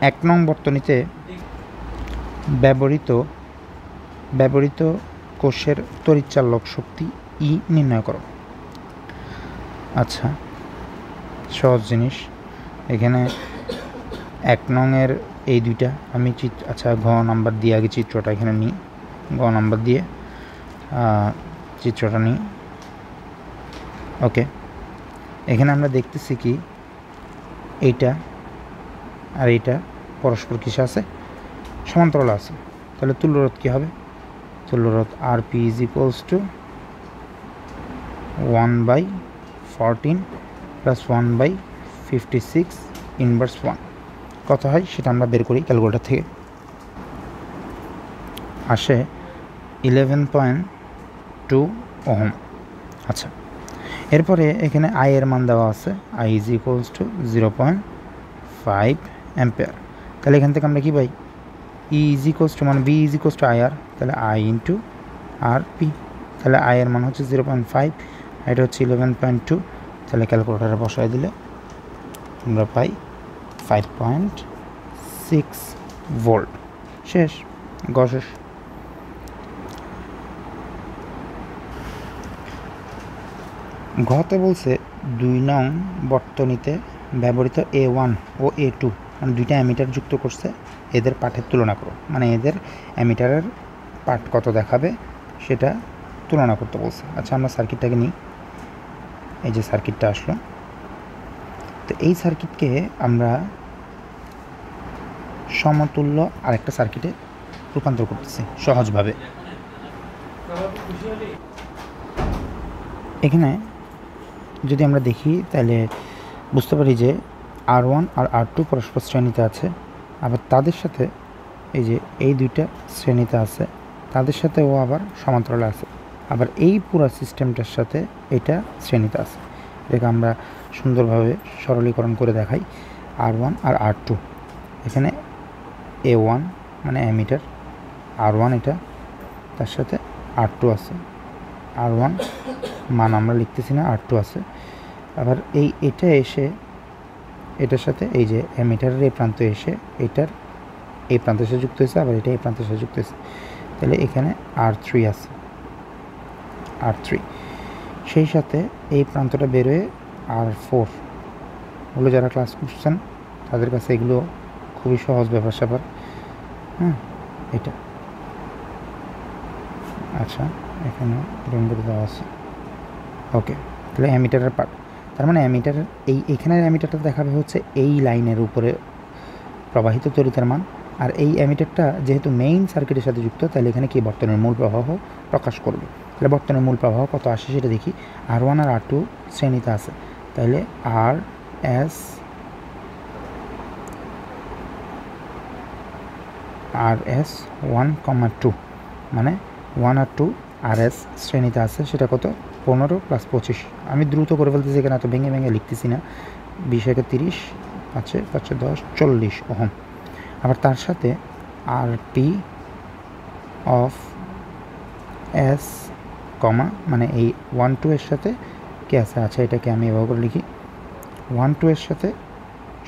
1 নং বর্তনীতে ব্যবহৃত কোষের তড়িৎচালক শক্তি ই নির্ণয় করো। আচ্ছা, সহজ জিনিস। এখানে 1 নংয়ের এই দুইটা আমি আচ্ছা ঘ নাম্বার দিয়ে আগে চিত্রটা এখানে নিই, ঘ নাম্বার দিয়ে চিত্রটা নিই। ওকে, এখানে আমরা দেখতেছি কি এইটা আর এইটা পরস্পর কিসে আছে, সমান্তরাল আছে। তাহলে তুল্যরোধ কী হবে? তুল্যরোধ RP is equals two 1/14 plus 1/56 inverse 1। কত হয় সেটা আমরা বের করি ক্যালকুলেটর থেকে। আসে 11.2 ওহম। আচ্ছা, এরপরে এখানে আই এর মান দেওয়া আছে, I is equals two 0.5 ampere. তাহলে এখান থেকে আমরা কি পাই? ই ইজ ইকুয়ালস টু মানে V is equals two IR, তাহলে আই ইন্টু RP। তাহলে আই এর মান হচ্ছে 0.5, এটা হচ্ছে 11.2। তাহলে ক্যালকুলেটারে বসায় দিলে আমরা পাই 5.6 ভোল্ট। শেষ, শেষ। ঘতে বলছে 2 নং বর্তনীতে ব্যবহৃত A1 ও A2 মানে দুইটা অ্যামিটার যুক্ত করছে, এদের পাঠের তুলনা করো। মানে এদের অ্যামিটারের পাঠ কত দেখাবে সেটা তুলনা করতে বলছে। আচ্ছা, আমরা সার্কিটটাকে নিই। এই যে সার্কিটটা আসলো, তো এই সার্কিটকে আমরা সমতুল্য আরেকটা সার্কিটে রূপান্তর করতেছি সহজভাবে। এখানে যদি আমরা দেখি তাহলে বুঝতে পারি যে R1 আর R2 পরস্পর শ্রেণীতে আছে, আবার তাদের সাথে এই যে এই দুইটা শ্রেণীতে আছে, তাদের সাথেও আবার সমান্তরালে আছে, আবার এই পুরো সিস্টেমটার সাথে এটা শ্রেণীতে আছে। এটাকে আমরা সুন্দরভাবে সরলীকরণ করে দেখাই। R1 আর R2, এখানে A1 মানে অ্যামিটার, R1 এটা, তার সাথে R2 আছে। R1 মান আমরা লিখতেছি না, R2 আছে। আবার এটা এসে এটার সাথে এই যে অ্যামিটারের এই প্রান্তে এসে এটার এই প্রান্তের সাথে যুক্ত হয়েছে, আবার এটা এই প্রান্তের সাথে যুক্ত হয়েছে। তাহলে এখানে R3 আছে, R3। সেই সাথে এই প্রান্তটা বেরোয় R4। ওগুলো যারা ক্লাস করছেন তাদের কাছে এগুলো খুবই সহজ ব্যাপার স্যাপার। এটা আচ্ছা, এখানে রঙের দেওয়া আছে। ওকে, তাহলে অ্যামিটারের পার্ট, তার মানে অ্যামিটারের এইখানের অ্যামিটারটা দেখাবে হচ্ছে এই লাইনের উপরে প্রবাহিত তড়িতের মান। আর এই অ্যামিটারটা যেহেতু মেইন সার্কিটের সাথে যুক্ত, তাহলে এখানে কি বর্তনের মূল প্রবাহ প্রকাশ করবে। তাহলে বর্তনের মূল প্রবাহ কত আসে সেটা দেখি। R1 আর R2 শ্রেণীতে আছে, তাহলে RS 1,2 মানে 1 আর 2 RS শ্রেণীতে আছে, সেটা কত? 15 + 25। আমি দ্রুত করে ফেলতেছি, এখানে এত ভেঙে ভেঙে লিখতেছি না। 20 × 30, 5 × 5 = 10, 40 ওহম। আবার তার সাথে RP অফ S মানে এই 1, 2 এর সাথে কে আছে? আচ্ছা, এটাকে আমি এভাবে করে লিখি। 1, 2 এর সাথে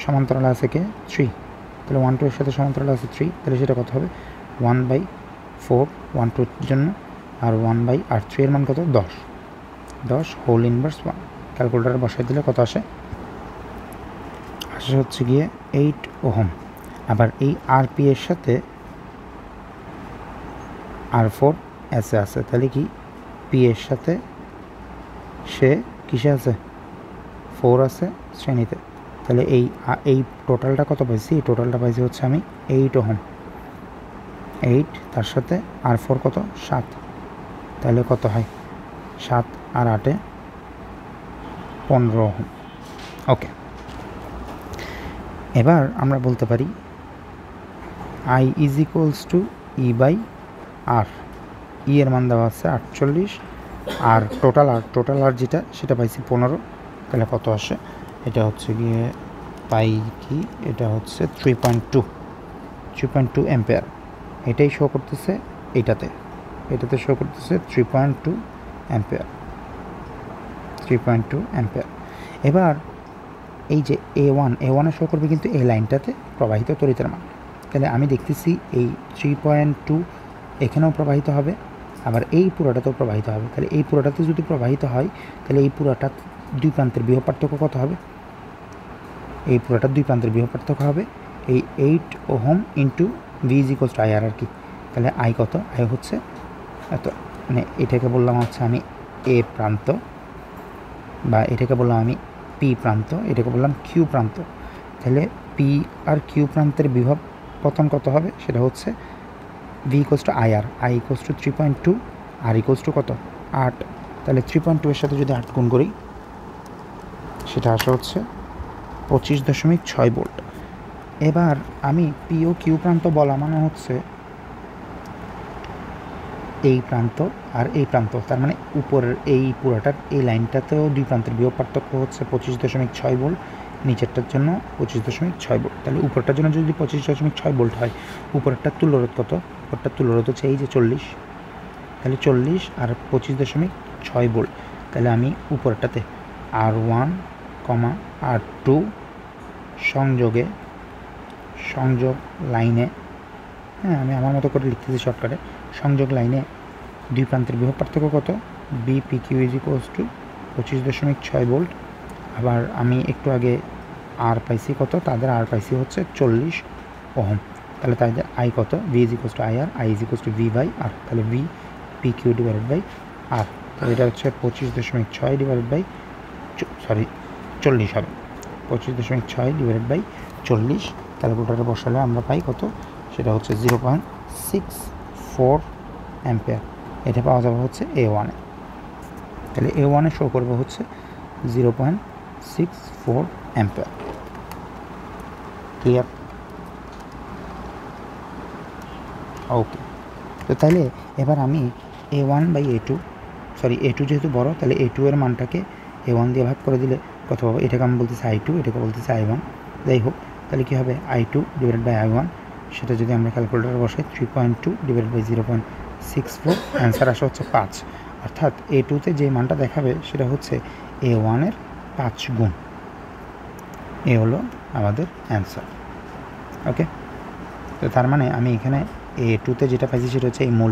সমান্তরাল আছে কে? 3। তাহলে 1, 2 এর সাথে সমান্তরাল আছে 3, তাহলে সেটা কত হবে? 1/4 1, 2 এর জন্য, আর 1/R3 এর মান কত? 10 হোল ইনভার্স 1। ক্যালকুলেটারে বসাই দিলে কত আসে? হচ্ছে গিয়ে 8 ওহম। আবার এই RP এর সাথে R4 এসে আছে, তাহলে কি P এর সাথে সে কিসে আছে? 4 আছে শ্রেণীতে। তাহলে এই টোটালটা কত পাইছি? এই টোটালটা পাইছি হচ্ছে আমি 8 ওহম। 8, তার সাথে R4 কত? 7। তাহলে কত হয়? 7 আর 8 15 ওহম। ওকে, এবার আমরা বলতে পারি I is equals two E/R। ই এর মান দেওয়া আছে 48, আর টোটাল আর যেটা সেটা পাইছি 15, তাহলে কত আসে? এটা হচ্ছে গিয়ে পাই কি, এটা হচ্ছে 3.2 অ্যাম্পিয়ার। এটাই শো করতেছে এটাতে শো করতেছে 3.2 অ্যাম্পিয়ার। এবার এই যে A1 শো করবে কিন্তু এই লাইনটাতে প্রবাহিত তড়িতের মান। তাহলে আমি দেখতেছি এই 3.2 এখানেও প্রবাহিত হবে, আবার এই পুরোটাতেও প্রবাহিত হবে। তাহলে এই পুরোটাতে যদি প্রবাহিত হয় তাহলে এই পুরোটা দুই প্রান্তের বিভব পার্থক্য কত হবে? এই পুরোটার দুই প্রান্তের বিভব পার্থক্য হবে এই 8 ohm into V is equals to I R কি। তাহলে আই কত? আই হচ্ছে এত, মানে এটাকে বললাম হচ্ছে আমি এ প্রান্ত, বা এটাকে বললাম আমি পি প্রান্ত, এটাকে বললাম কিউ প্রান্ত। তাহলে পি আর কিউ প্রান্তের বিভব পতন কত হবে? সেটা হচ্ছে V equals to I R, I equals to 3.2, R equals to কত? 8। তাহলে 3.2 এর সাথে যদি 8 গুণ করি সেটা আসা হচ্ছে 25.6 ভোল্ট। এবার আমি পি ও কিউ প্রান্ত বলা মানে হচ্ছে এই প্রান্ত আর এই প্রান্ত, তার মানে উপরের এই পুরোটার এই লাইনটাতেও দুই প্রান্তের বিভব পার্থক্য হচ্ছে 25.6 ভোল্ট, নিচেরটার জন্য 25.6 ভোল্ট। তাহলে উপরটার জন্য যদি 25.6 ভোল্ট হয়, উপরেরটার তুল্যরোধ কত? উপরটার তুল্যরোধ হচ্ছে এই যে 40, তাহলে 40 আর 25.6 ভোল্ট। তাহলে আমি উপরেরটাতে R1, R2 সংযোগ লাইনে, হ্যাঁ আমি আমার মতো করে লিখতেছি শর্টকাটে, সংযোগ লাইনে দুই প্রান্তের বিভব পার্থক্য কত? BPQ is equals two 25.6 volt. আবার আমি একটু আগে আর পাইছি কত? তাদের আর পাইছি হচ্ছে 40 ওহম। তাহলে তাদের আই কত? V is equals to I R, I is equals to V by R. তাহলে VPQ ডিভাইডেড বাই আর, তাহলে এটা হচ্ছে 25.6 ডিভাইডেড বাই 40 হবে, 25.6 ডিভাইডেড বাই 40। ক্যালকুলেটারে বসালে আমরা পাই কত? সেটা হচ্ছে 0.64 অ্যাম্পিয়ার। এটা পাওয়া যাবে হচ্ছে A1 এ। তাহলে A1 এ শো করবে হচ্ছে 0.64 অ্যাম্পিয়ার। ক্লিয়ার? ওকে। তো তাহলে এবার আমি A1 by A2, sorry A2 যেহেতু বড়, তাহলে A2 এর মানটাকে A1 দিয়ে ভাগ করে দিলে কত হবে? এটাকে আমি বলতেছি I2, এটাকে বলতেছি I1, যাই হোক। তাহলে কী হবে? I2 ডিভাইডেড বাই I1, সেটা যদি আমরা ক্যালকুলেটারে বসাই 3.2 ডিভাইডেড বাই 0.64, অ্যান্সার আসা হচ্ছে 5। অর্থাৎ A2তে যে মানটা দেখাবে সেটা হচ্ছে A1 এর 5 গুণ। এ হলো আমাদের অ্যান্সার। ওকে, তো তার মানে আমি এখানে A2তে যেটা পাইছি সেটা হচ্ছে এই মূল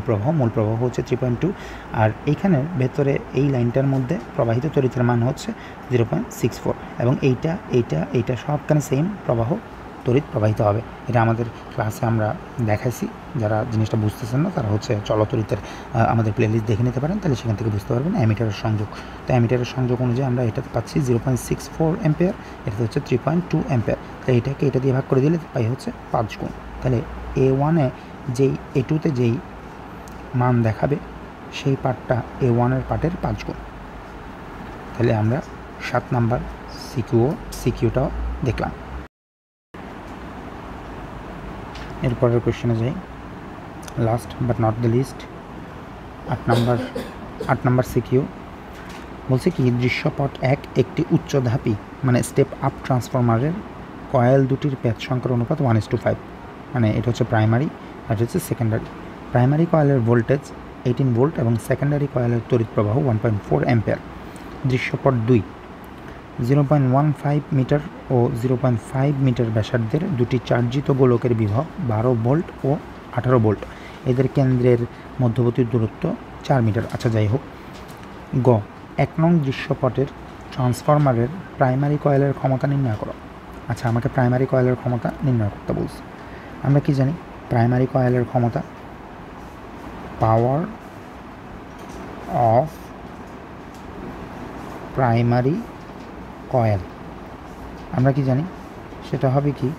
প্রবাহ হচ্ছে 3.2, আর এইখানের ভেতরে এই লাইনটার মধ্যে প্রবাহিত তড়িতের মান হচ্ছে 0.64, এবং এইটা সবখানে সেম প্রবাহ তড়িৎ প্রবাহিত হবে। এটা আমাদের ক্লাসে আমরা দেখাইছি, যারা জিনিসটা বুঝতেছেন না তারা হচ্ছে চলতড়িতের আমাদের প্লেলিস্ট দেখে নিতে পারেন, তাহলে সেখান থেকে বুঝতে পারবেন। অ্যামিটারের সংযোগ, তো অ্যামিটারের সংযোগ অনুযায়ী আমরা এটাতে পাচ্ছি 0.64 অ্যাম্পিয়ার, এটাতে হচ্ছে 3.2 অ্যাম্পিয়ার। তাই এটাকে এটা দিয়ে ভাগ করে দিলে পাই হচ্ছে 5 গুণ। তাহলে A1-এ যেই A2-তে যেই মান দেখাবে সেই পার্টটা A1-এর পার্টের 5 গুণ। তাহলে আমরা 7 নাম্বার সিকিউটাও দেখলাম। এরপরের কোয়েশ্চেনে যাই, last but not the least, 8 number C Q বলছে কি, দৃশ্যপট 1 একটি উচ্চধাপী মানে স্টেপ আপ ট্রান্সফরমারের কয়েল দুটির প্যাচ সংখ্যার অনুপাত 1:5, মানে এটা হচ্ছে প্রাইমারি আর এটা হচ্ছে সেকেন্ডারি। প্রাইমারি কয়েলের ভোল্টেজ 18 ভোল্ট এবং সেকেন্ডারি কয়েলের তড়িৎ প্রবাহ 1.4 অ্যাম্পিয়ার। দৃশ্যপট 2, 0.15 মিটার ও 0.5 মিটার ব্যাসার্ধের দুটি চার্জিত গোলকের বিভব 12 ভোল্ট ও 18 ভোল্ট, এদের কেন্দ্রের মধ্যবর্তী দূরত্ব 4 মিটার। আচ্ছা যাই হোক। গ, 1 নং দৃশ্যপটের ট্রান্সফরমারের প্রাইমারি কয়েলের ক্ষমতা নির্ণয় করো। আচ্ছা, আমাকে প্রাইমারি কয়েলের ক্ষমতা নির্ণয় করতে বলছে। আমরা কি জানি প্রাইমারি কয়েলের ক্ষমতা? পাওয়ার অফ প্রাইমারি কয়েল আমরা কি জানি? সেটা হবে কি,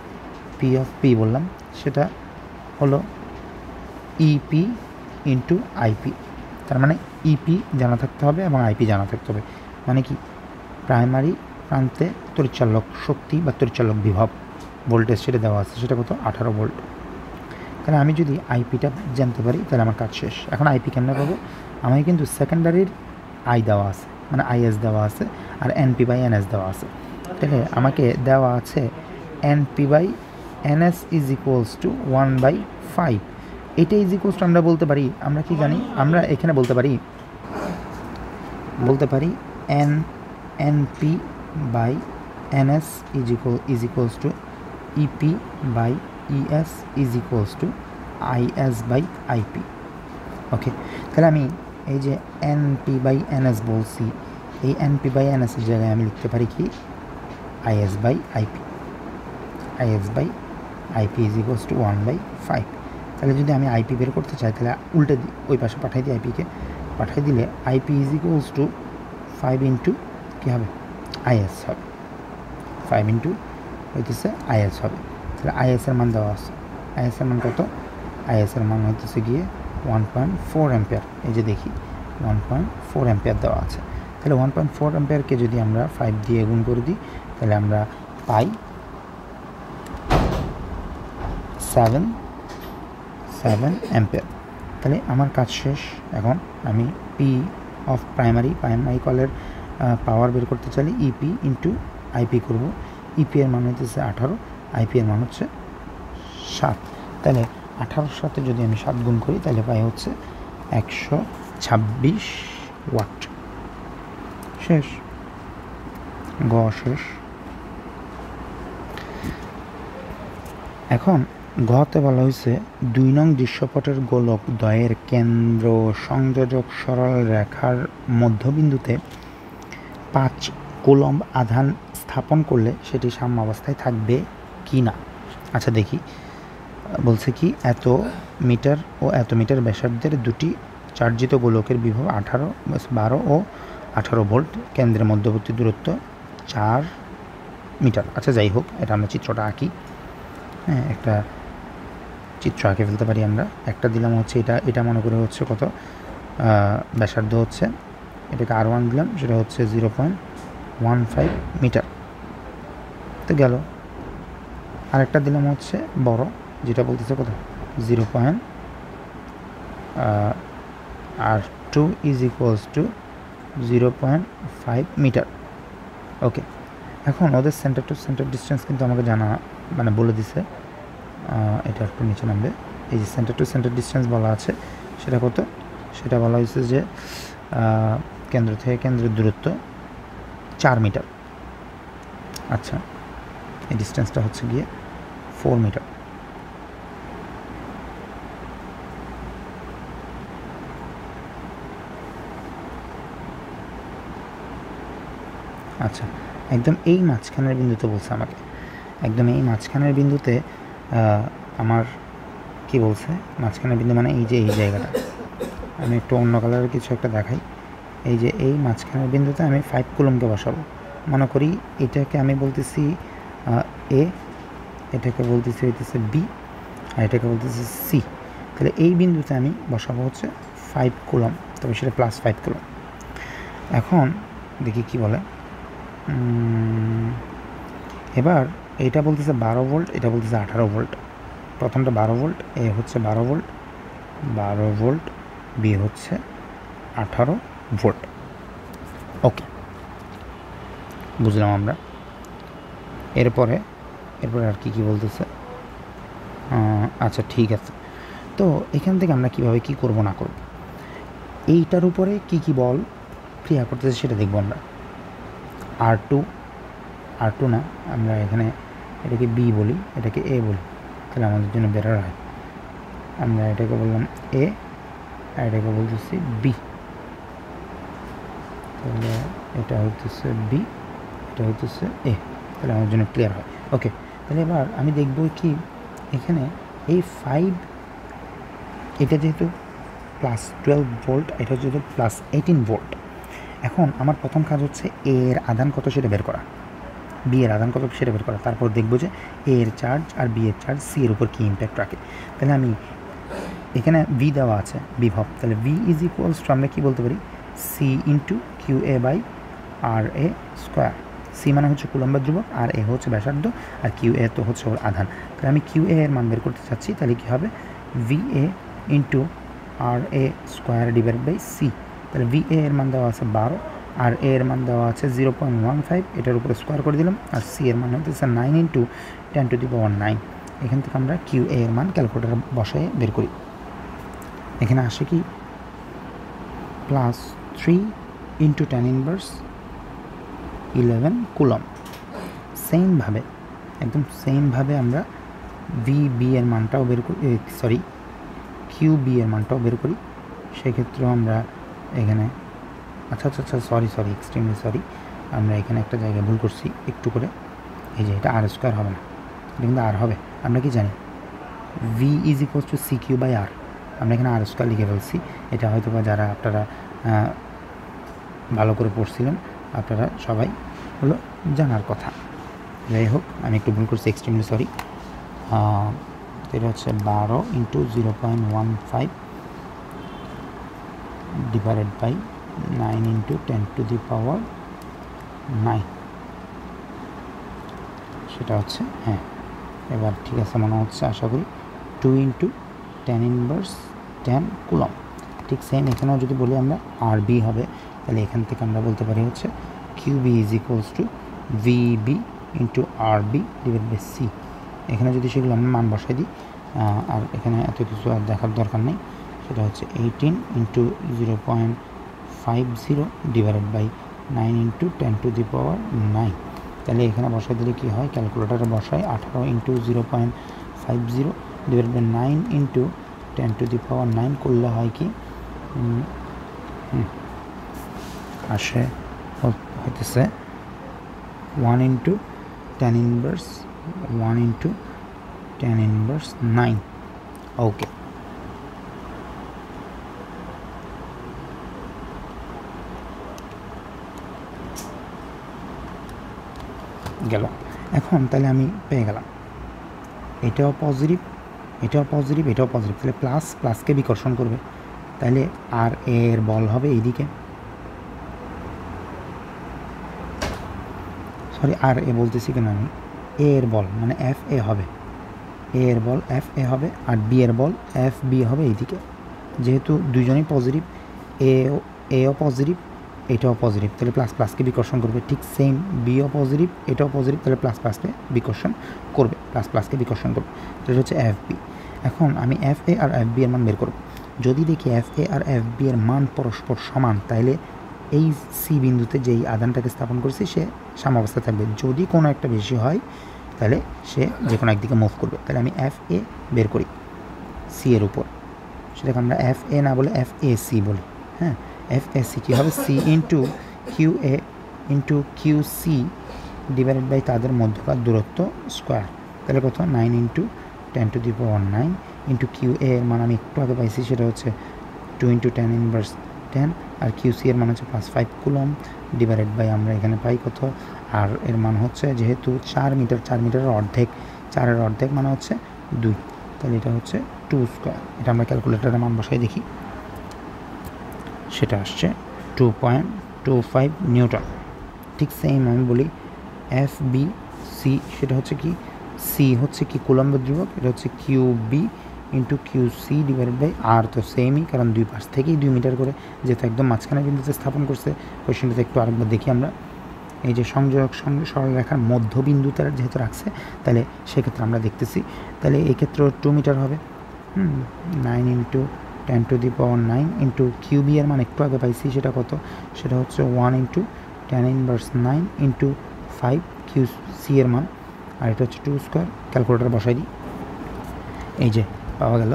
পি অফ পি বললাম, সেটা হলো ইপি ইন্টু আইপি। তার মানে ইপি জানা থাকতে হবে এবং আইপি জানা থাকতে হবে। মানে কি, প্রাইমারি প্রান্তে তড়িৎচালক শক্তি বা তড়িৎচালক বিভব ভোল্টেজ সেটা দেওয়া আছে, সেটা কত? 18 ভোল্ট। তাহলে আমি যদি আইপিটা জানতে পারি তাহলে আমার কাজ শেষ। এখন আইপি কেমনে পাবো? আমি কিন্তু সেকেন্ডারির আই দেওয়া আছে, মানে আইএস দেওয়া আছে, আর এনপি বাই এনএস দেওয়া আছে। তাহলে আমাকে দেওয়া আছে N P by NS is equals to 1/5। এটা ইজ ইকুয়ালস টু আমরা বলতে পারি, আমরা কি জানি, আমরা এখানে বলতে পারি NP by NS is equals to EP by ES is equals to IS by IP. Okay, তাহলে আমি এই যে এনপি বাই এনএস বলছি, এই এনপি বাই এনএসের জায়গায় আমি লিখতে পারি কি I S by I P, I S by I P is equals to 1/5। তাহলে যদি আমি আইপি বের করতে চাই তাহলে উল্টে দিই, ওই পাশে পাঠাই দিই, আইপিকে পাঠাই দিলে IP is equals to 5 into কী হবে আইএস হবে, 5 ইন্টু হইতেছে আইএস হবে। তাহলে আইএসের মান দেওয়া আছে, আইএসের মান কত, আইএসের মান হইতেছে গিয়ে 1.4 অ্যাম্পিয়ার। এই যে দেখি 1.4 অ্যাম্পিয়ার দেওয়া আছে। তাহলে 1.4 অ্যাম্পিয়ারকে যদি আমরা 5 দিয়ে গুণ করে দিই তাহলে আমরা পাই 7 অ্যাম্পিয়ার। তাহলে আমার কাজ শেষ। এখন আমি পি অফ প্রাইমারি কলের পাওয়ার বের করতে চাইলে ইপি ইন্টু আইপি করবো। ইপি এর মান হচ্ছে 18, আইপি এর মান হচ্ছে 7। তাহলে 18-র সাথে যদি আমি 7 গুণ করি তাহলে পাই হচ্ছে 126 ওয়াট। শেষ, গ শেষ। এখন গতে বলা হয়েছে 2 নং দৃশ্যপটের গোলক দ্বয়ের কেন্দ্র সংযোজক সরল রেখার মধ্যবিন্দুতে 5 কুলম্ব আধান স্থাপন করলে সেটি সাম্যাবস্থায় থাকবে কি না। আচ্ছা দেখি, বলছে কি এত মিটার ও এত মিটার ব্যাসার্ধের দুটি চার্জিত গোলকের বিভব 12 ও 18 ভোল্ট, কেন্দ্রের মধ্যবর্তী দূরত্ব 4 মিটার। আচ্ছা যাই হোক, এটা আমরা চিত্রটা আঁকি। হ্যাঁ, একটা চিত্র আঁকে ফেলতে পারি আমরা। একটা দিলাম হচ্ছে এটা মনে করে হচ্ছে কত ব্যাসার্ধ হচ্ছে, এটাকে R1 দিলাম, সেটা হচ্ছে 0.15 মিটার, তো গেল। আরেকটা দিলাম হচ্ছে বড়, যেটা বলতেছে কত 0.2 ইজ ইকুয়ালস টু 0.5 মিটার। ওকে, এখন ওদের সেন্টার টু সেন্টার ডিস্টেন্স কিন্তু আমাকে জানা, মানে বলে দিছে। এটা একটু নিচে নামবে। এই যে সেন্টার টু সেন্টার ডিস্টেন্স বলা আছে, সেটা কত, সেটা বলা হয়েছে যে কেন্দ্র থেকে কেন্দ্রের দূরত্ব 4 মিটার। আচ্ছা, এই ডিস্টেন্সটা হচ্ছে গিয়ে 4 মিটার। আচ্ছা, একদম এই মাঝখানের বিন্দুতে বলছে আমাকে, একদম এই মাঝখানের বিন্দুতে আমার কি বলছে, মাঝখানের বিন্দু মানে এই যে এই জায়গাটা, আমি একটু অন্য কালারের কিছু একটা দেখাই। এই যে এই মাঝখানের বিন্দুতে আমি 5 কুলম্বকে বসাবো। মনে করি এটাকে আমি বলতেছি এ, এটাকে বলতেছি হইতেছে বি, আর এটাকে বলতেছি সি। তাহলে এই বিন্দুতে আমি বসাবো হচ্ছে 5 কুলম্ব, তবে সেটা +5 কুলম্ব। এখন দেখি কি বলে। এবার এটা বলতেছে 12 ভোল্ট, এটা বলতেছে 18 ভোল্ট। প্রথমটা 12 ভোল্ট, এ হচ্ছে 12 ভোল্ট, বি হচ্ছে 18 ভোল্ট। ওকে, বুঝলাম আমরা। এরপরে আর কি বলতেছে। আচ্ছা ঠিক আছে, তো এখান থেকে আমরা কিভাবে কি করব না করব, এইটার উপরে কি বল ক্রিয়া করতেছে সেটা দেখব আমরা। R2 না, আমরা এখানে এটাকে বি বলি, এটাকে এ বলি, তাহলে আমাদের জন্য বেটার হয়। আমরা এটাকে বললাম এ, আর এটাকে বলতেছি বি, তাহলে এটা হইতেছে বি, এটা হইতেছে এ, তাহলে আমার জন্য ক্লিয়ার হয়। ওকে, তাহলে এবার আমি দেখব কি এখানে এই 5, এটা যেহেতু +12 ভোল্ট, এটা যেহেতু +18 ভোল্ট। এখন আমার প্রথম কাজ হচ্ছে এ এর আধান কত সেটা বের করা, বি এর আধান কত সেটা বের করা, তারপর দেখবো যে এ এর চার্জ আর বি এর চার্জ সি এর উপর কী ইম্প্যাক্ট রাখে। তাহলে আমি এখানে ভি দেওয়া আছে বিভব, তাহলে ভি ইজ ইকুয়ালস টু আমরা কী বলতে পারি C into Q A by R A square. C মানে হচ্ছে কুলম্বের ধ্রুবক, আর এ হচ্ছে ব্যাসার্ধ, আর কিউ এ তো হচ্ছে ওর আধান। তাহলে আমি কিউ এ এর মান বের করতে চাচ্ছি, তাহলে কী হবে V A into R A square divide by C. তাহলে ভি এ এর মান দেওয়া আছে 12, আর এ এর মান দেওয়া আছে 0.15, এটার উপরে স্কোয়ার করে দিলাম, আর সি এর মান হচ্ছে 9 × 10⁹ এখান থেকে আমরা কিউ এ এর মান ক্যালকুলেটারে বসায় বের করি। এখানে আসে কি +3 × 10⁻11 কুলম। সেমভাবে একদম সেমভাবে আমরা ভি বি এর মানটাও বের করি, কিউ বি এর মানটাও বের করি। সেক্ষেত্রেও আমরা এখানে আচ্ছা সরি এক্সট্রিমলি সরি, আমরা এখানে একটা জায়গায় ভুল করছি একটু করে। এই যে এটা আর স্কোয়ার হবে না, এটা কিন্তু আর হবে। আমরা কি জানি V is equals to C Q by R, আমরা এখানে আর স্কোয়ার লিখে ফেলছি। এটা হয়তো বা যারা আপনারা ভালো করে পড়ছিলেন আপনারা সবাই হলো জানার কথা। যাই হোক আমি একটু ভুল করছি, এক্সট্রিমলি সরি। এটা হচ্ছে 12 × 0.15 ডিভাইডেড বাই 9 × 10⁻9, সেটা হচ্ছে হ্যাঁ এবার ঠিক আছে মনে হচ্ছে, আশা করি 2 × 10⁻10 কুলম। ঠিক সেম এখানেও যদি বলি আমরা আর বি হবে, তাহলে এখান থেকে আমরা বলতে পারি হচ্ছে Q B is equals to V B × R B divide by C. এখানে যদি সেগুলো আমরা মান বসাই দিই, আর এখানে এত কিছু আর দেখার দরকার নেই, সেটা হচ্ছে 18 × 0.50 ডিভাইডেড বাই 9 × 10⁻9। তাহলে এখানে বসাই দিলে কী হয়, ক্যালকুলেটারে বসায় 18 × 0.50 ডিভাইড বাই 9 × 10⁻9 করলে হয় কি আসে হইতেছে 1 × 10⁻9। ওকে, গেল। এখন তাহলে আমি পেয়ে গেলাম এটাও পজিটিভ, এটাও পজিটিভ, এটাও পজিটিভ, তাহলে প্লাস প্লাসকে বিকর্ষণ করবে, তাহলে আর এর বল হবে এইদিকে, সরি আর এ বলতেছি কেন আমি, এ এর বল মানে এফ এ হবে, এ এর বল এফ এ হবে, আর বি এর বল এফ বি হবে এইদিকে। যেহেতু দুইজনই পজিটিভ, এও পজিটিভ এটাও পজিটিভ, তাহলে প্লাস প্লাসকে বিকর্ষণ করবে। ঠিক সেম বিও পজিটিভ এটাও পজিটিভ, তাহলে প্লাস প্লাসকে বিকর্ষণ করবে, প্লাস প্লাসকে বিকর্ষণ করবে। এটা হচ্ছে এফ বি। এখন আমি এফ এ আর এফ বি এর মান বের করব। যদি দেখি এফ এ আর এফ বি এর মান পরস্পর সমান, তাহলে এই সি বিন্দুতে যেই আধানটাকে স্থাপন করছি সে সাম্যাবস্থা থাকবে। যদি কোনো একটা বেশি হয় তাহলে সে যে কোনো একদিকে মুভ করবে। তাহলে আমি এফ এ বের করি সি এর উপর, সেটাকে আমরা এফ এ না বলে এফ এ সি বলি। হ্যাঁ, এফ এ সি কী হবে, C into Q A into Q C divided by তাদের মধ্যকার দূরত্ব স্কোয়ার। তাহলে কত, 9 × 10⁻9 ইন্টু কিউ এ এর মান আমি একটু আগে পাইছি, সেটা হচ্ছে 2 × 10⁻10, আর কিউ সি এর মান হচ্ছে +5 কুলম ডিভাইডেড বাই আমরা এখানে পাই কত, আর এর মান হচ্ছে যেহেতু 4 মিটার, 4 মিটারের অর্ধেক, 4-এর অর্ধেক মানে হচ্ছে 2, তাহলে এটা হচ্ছে 2 স্কোয়ার। এটা আমরা ক্যালকুলেটারের মান বসাই দেখি, সেটা আসছে 2.25 নিউটন। ঠিক সেম আমি বলি এফ বি সি, সেটা হচ্ছে কি, সি হচ্ছে কি কুলম্বের ধ্রুবক, এটা হচ্ছে Q B into Q C divided by R, তো সেমই, কারণ দুই পাশ থেকেই 2 মিটার করে, যেহেতু একদম মাঝখানে বিন্দুতে স্থাপন করছে। কোয়েশ্চেনটাতে একটু আরেকবার দেখি আমরা, এই যে সংযোগ সঙ্গে সরলরেখার মধ্যবিন্দুতে যেহেতু রাখছে, তাহলে সেক্ষেত্রে আমরা দেখতেছি, তাহলে এই ক্ষেত্রেও 2 মিটার হবে। 9 × 10⁻9 ইন্টু কিউ বি এর মান একটু আগে পাইছি, সেটা কত, সেটা হচ্ছে 1 × 10⁻9 ইন্টু 5 কিউ সি এর মান, আর এটা হচ্ছে 2 স্কোয়ার। ক্যালকুলেটার বসাই দিই, এই যে পাওয়া গেল,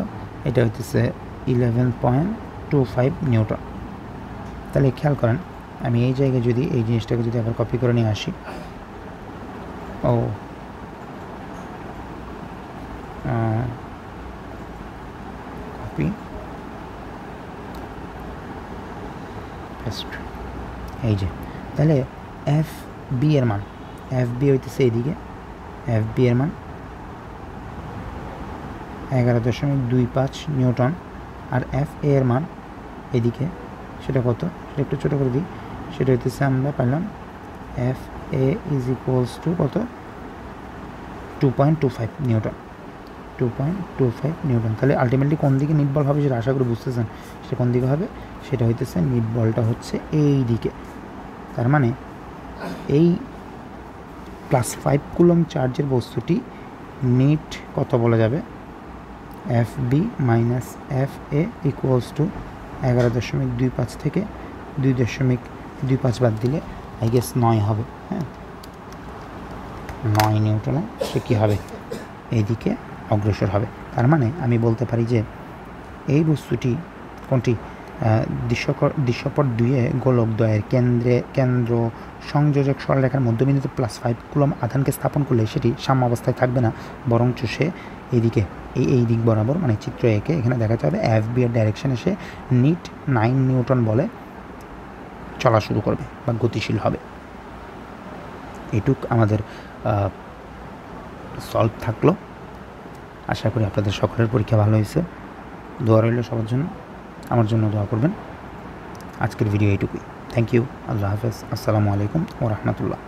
এটা হচ্ছে 11.25 নিউটন। তাহলে খেয়াল করেন, আমি এই জায়গায় যদি এই জিনিসটাকে যদি আবার কপি করে নিয়ে আসি, কপি পেস্ট, এই যে, তাহলে এফ বি এর মান, এফ বি হইতেছে এইদিকে, এফ বি এর মান 11.25 নিউটন, আর এফ এ এর মান এদিকে সেটা কত, সেটা একটু ছোটো করে দিই, সেটা হইতেছে আমরা পাইলাম F A is equals to কত, 2.25 নিউটন। 2.25 নিউটন। তাহলে আলটিমেটলি কোন দিকে নিট বল হবে সেটা আশা করি বুঝতেছেন। সেটা কোন দিকে হবে? সেটা হইতেছে নিট বলটা হচ্ছে এই দিকে। তার মানে এই +5 কুলম চার্জের বস্তুটি নিট কত বলা যাবে? FB - FA = 11.25 থেকে 2.25 বাদ দিলে আই গেস 9 হবে। হ্যাঁ, 9 নিউটনে সে কী হবে? এইদিকে অগ্রসর হবে। তার মানে আমি বলতে পারি যে এই বস্তুটি কোনটি? দৃশ্যপট 2-এ গোলকদ্বয়ের কেন্দ্র সংযোজক সরলরেখার মধ্যবিন্দুতে +5 কুলম আধানকে স্থাপন করলে সেটি সাম্য অবস্থায় থাকবে না, বরঞ্চ সে এইদিকে এই দিক বরাবর, মানে চিত্র একে এখানে দেখা যাবে FB এর ডাইরেকশন এসে নিট 9 নিউটন বলে চলা শুরু করবে বা গতিশীল হবে। এটুক আমাদের সলভ থাকলো। আশা করি আপনাদের সকলের পরীক্ষা ভালো হয়েছে। দোয়া রইল সবার জন্য, আমার জন্য দোয়া করবেন। আজকের ভিডিও এইটুকুই। Thank you. আল্লাহ হাফেজ। আসসালামু আলাইকুম ওয়া রাহমাতুল্লাহ।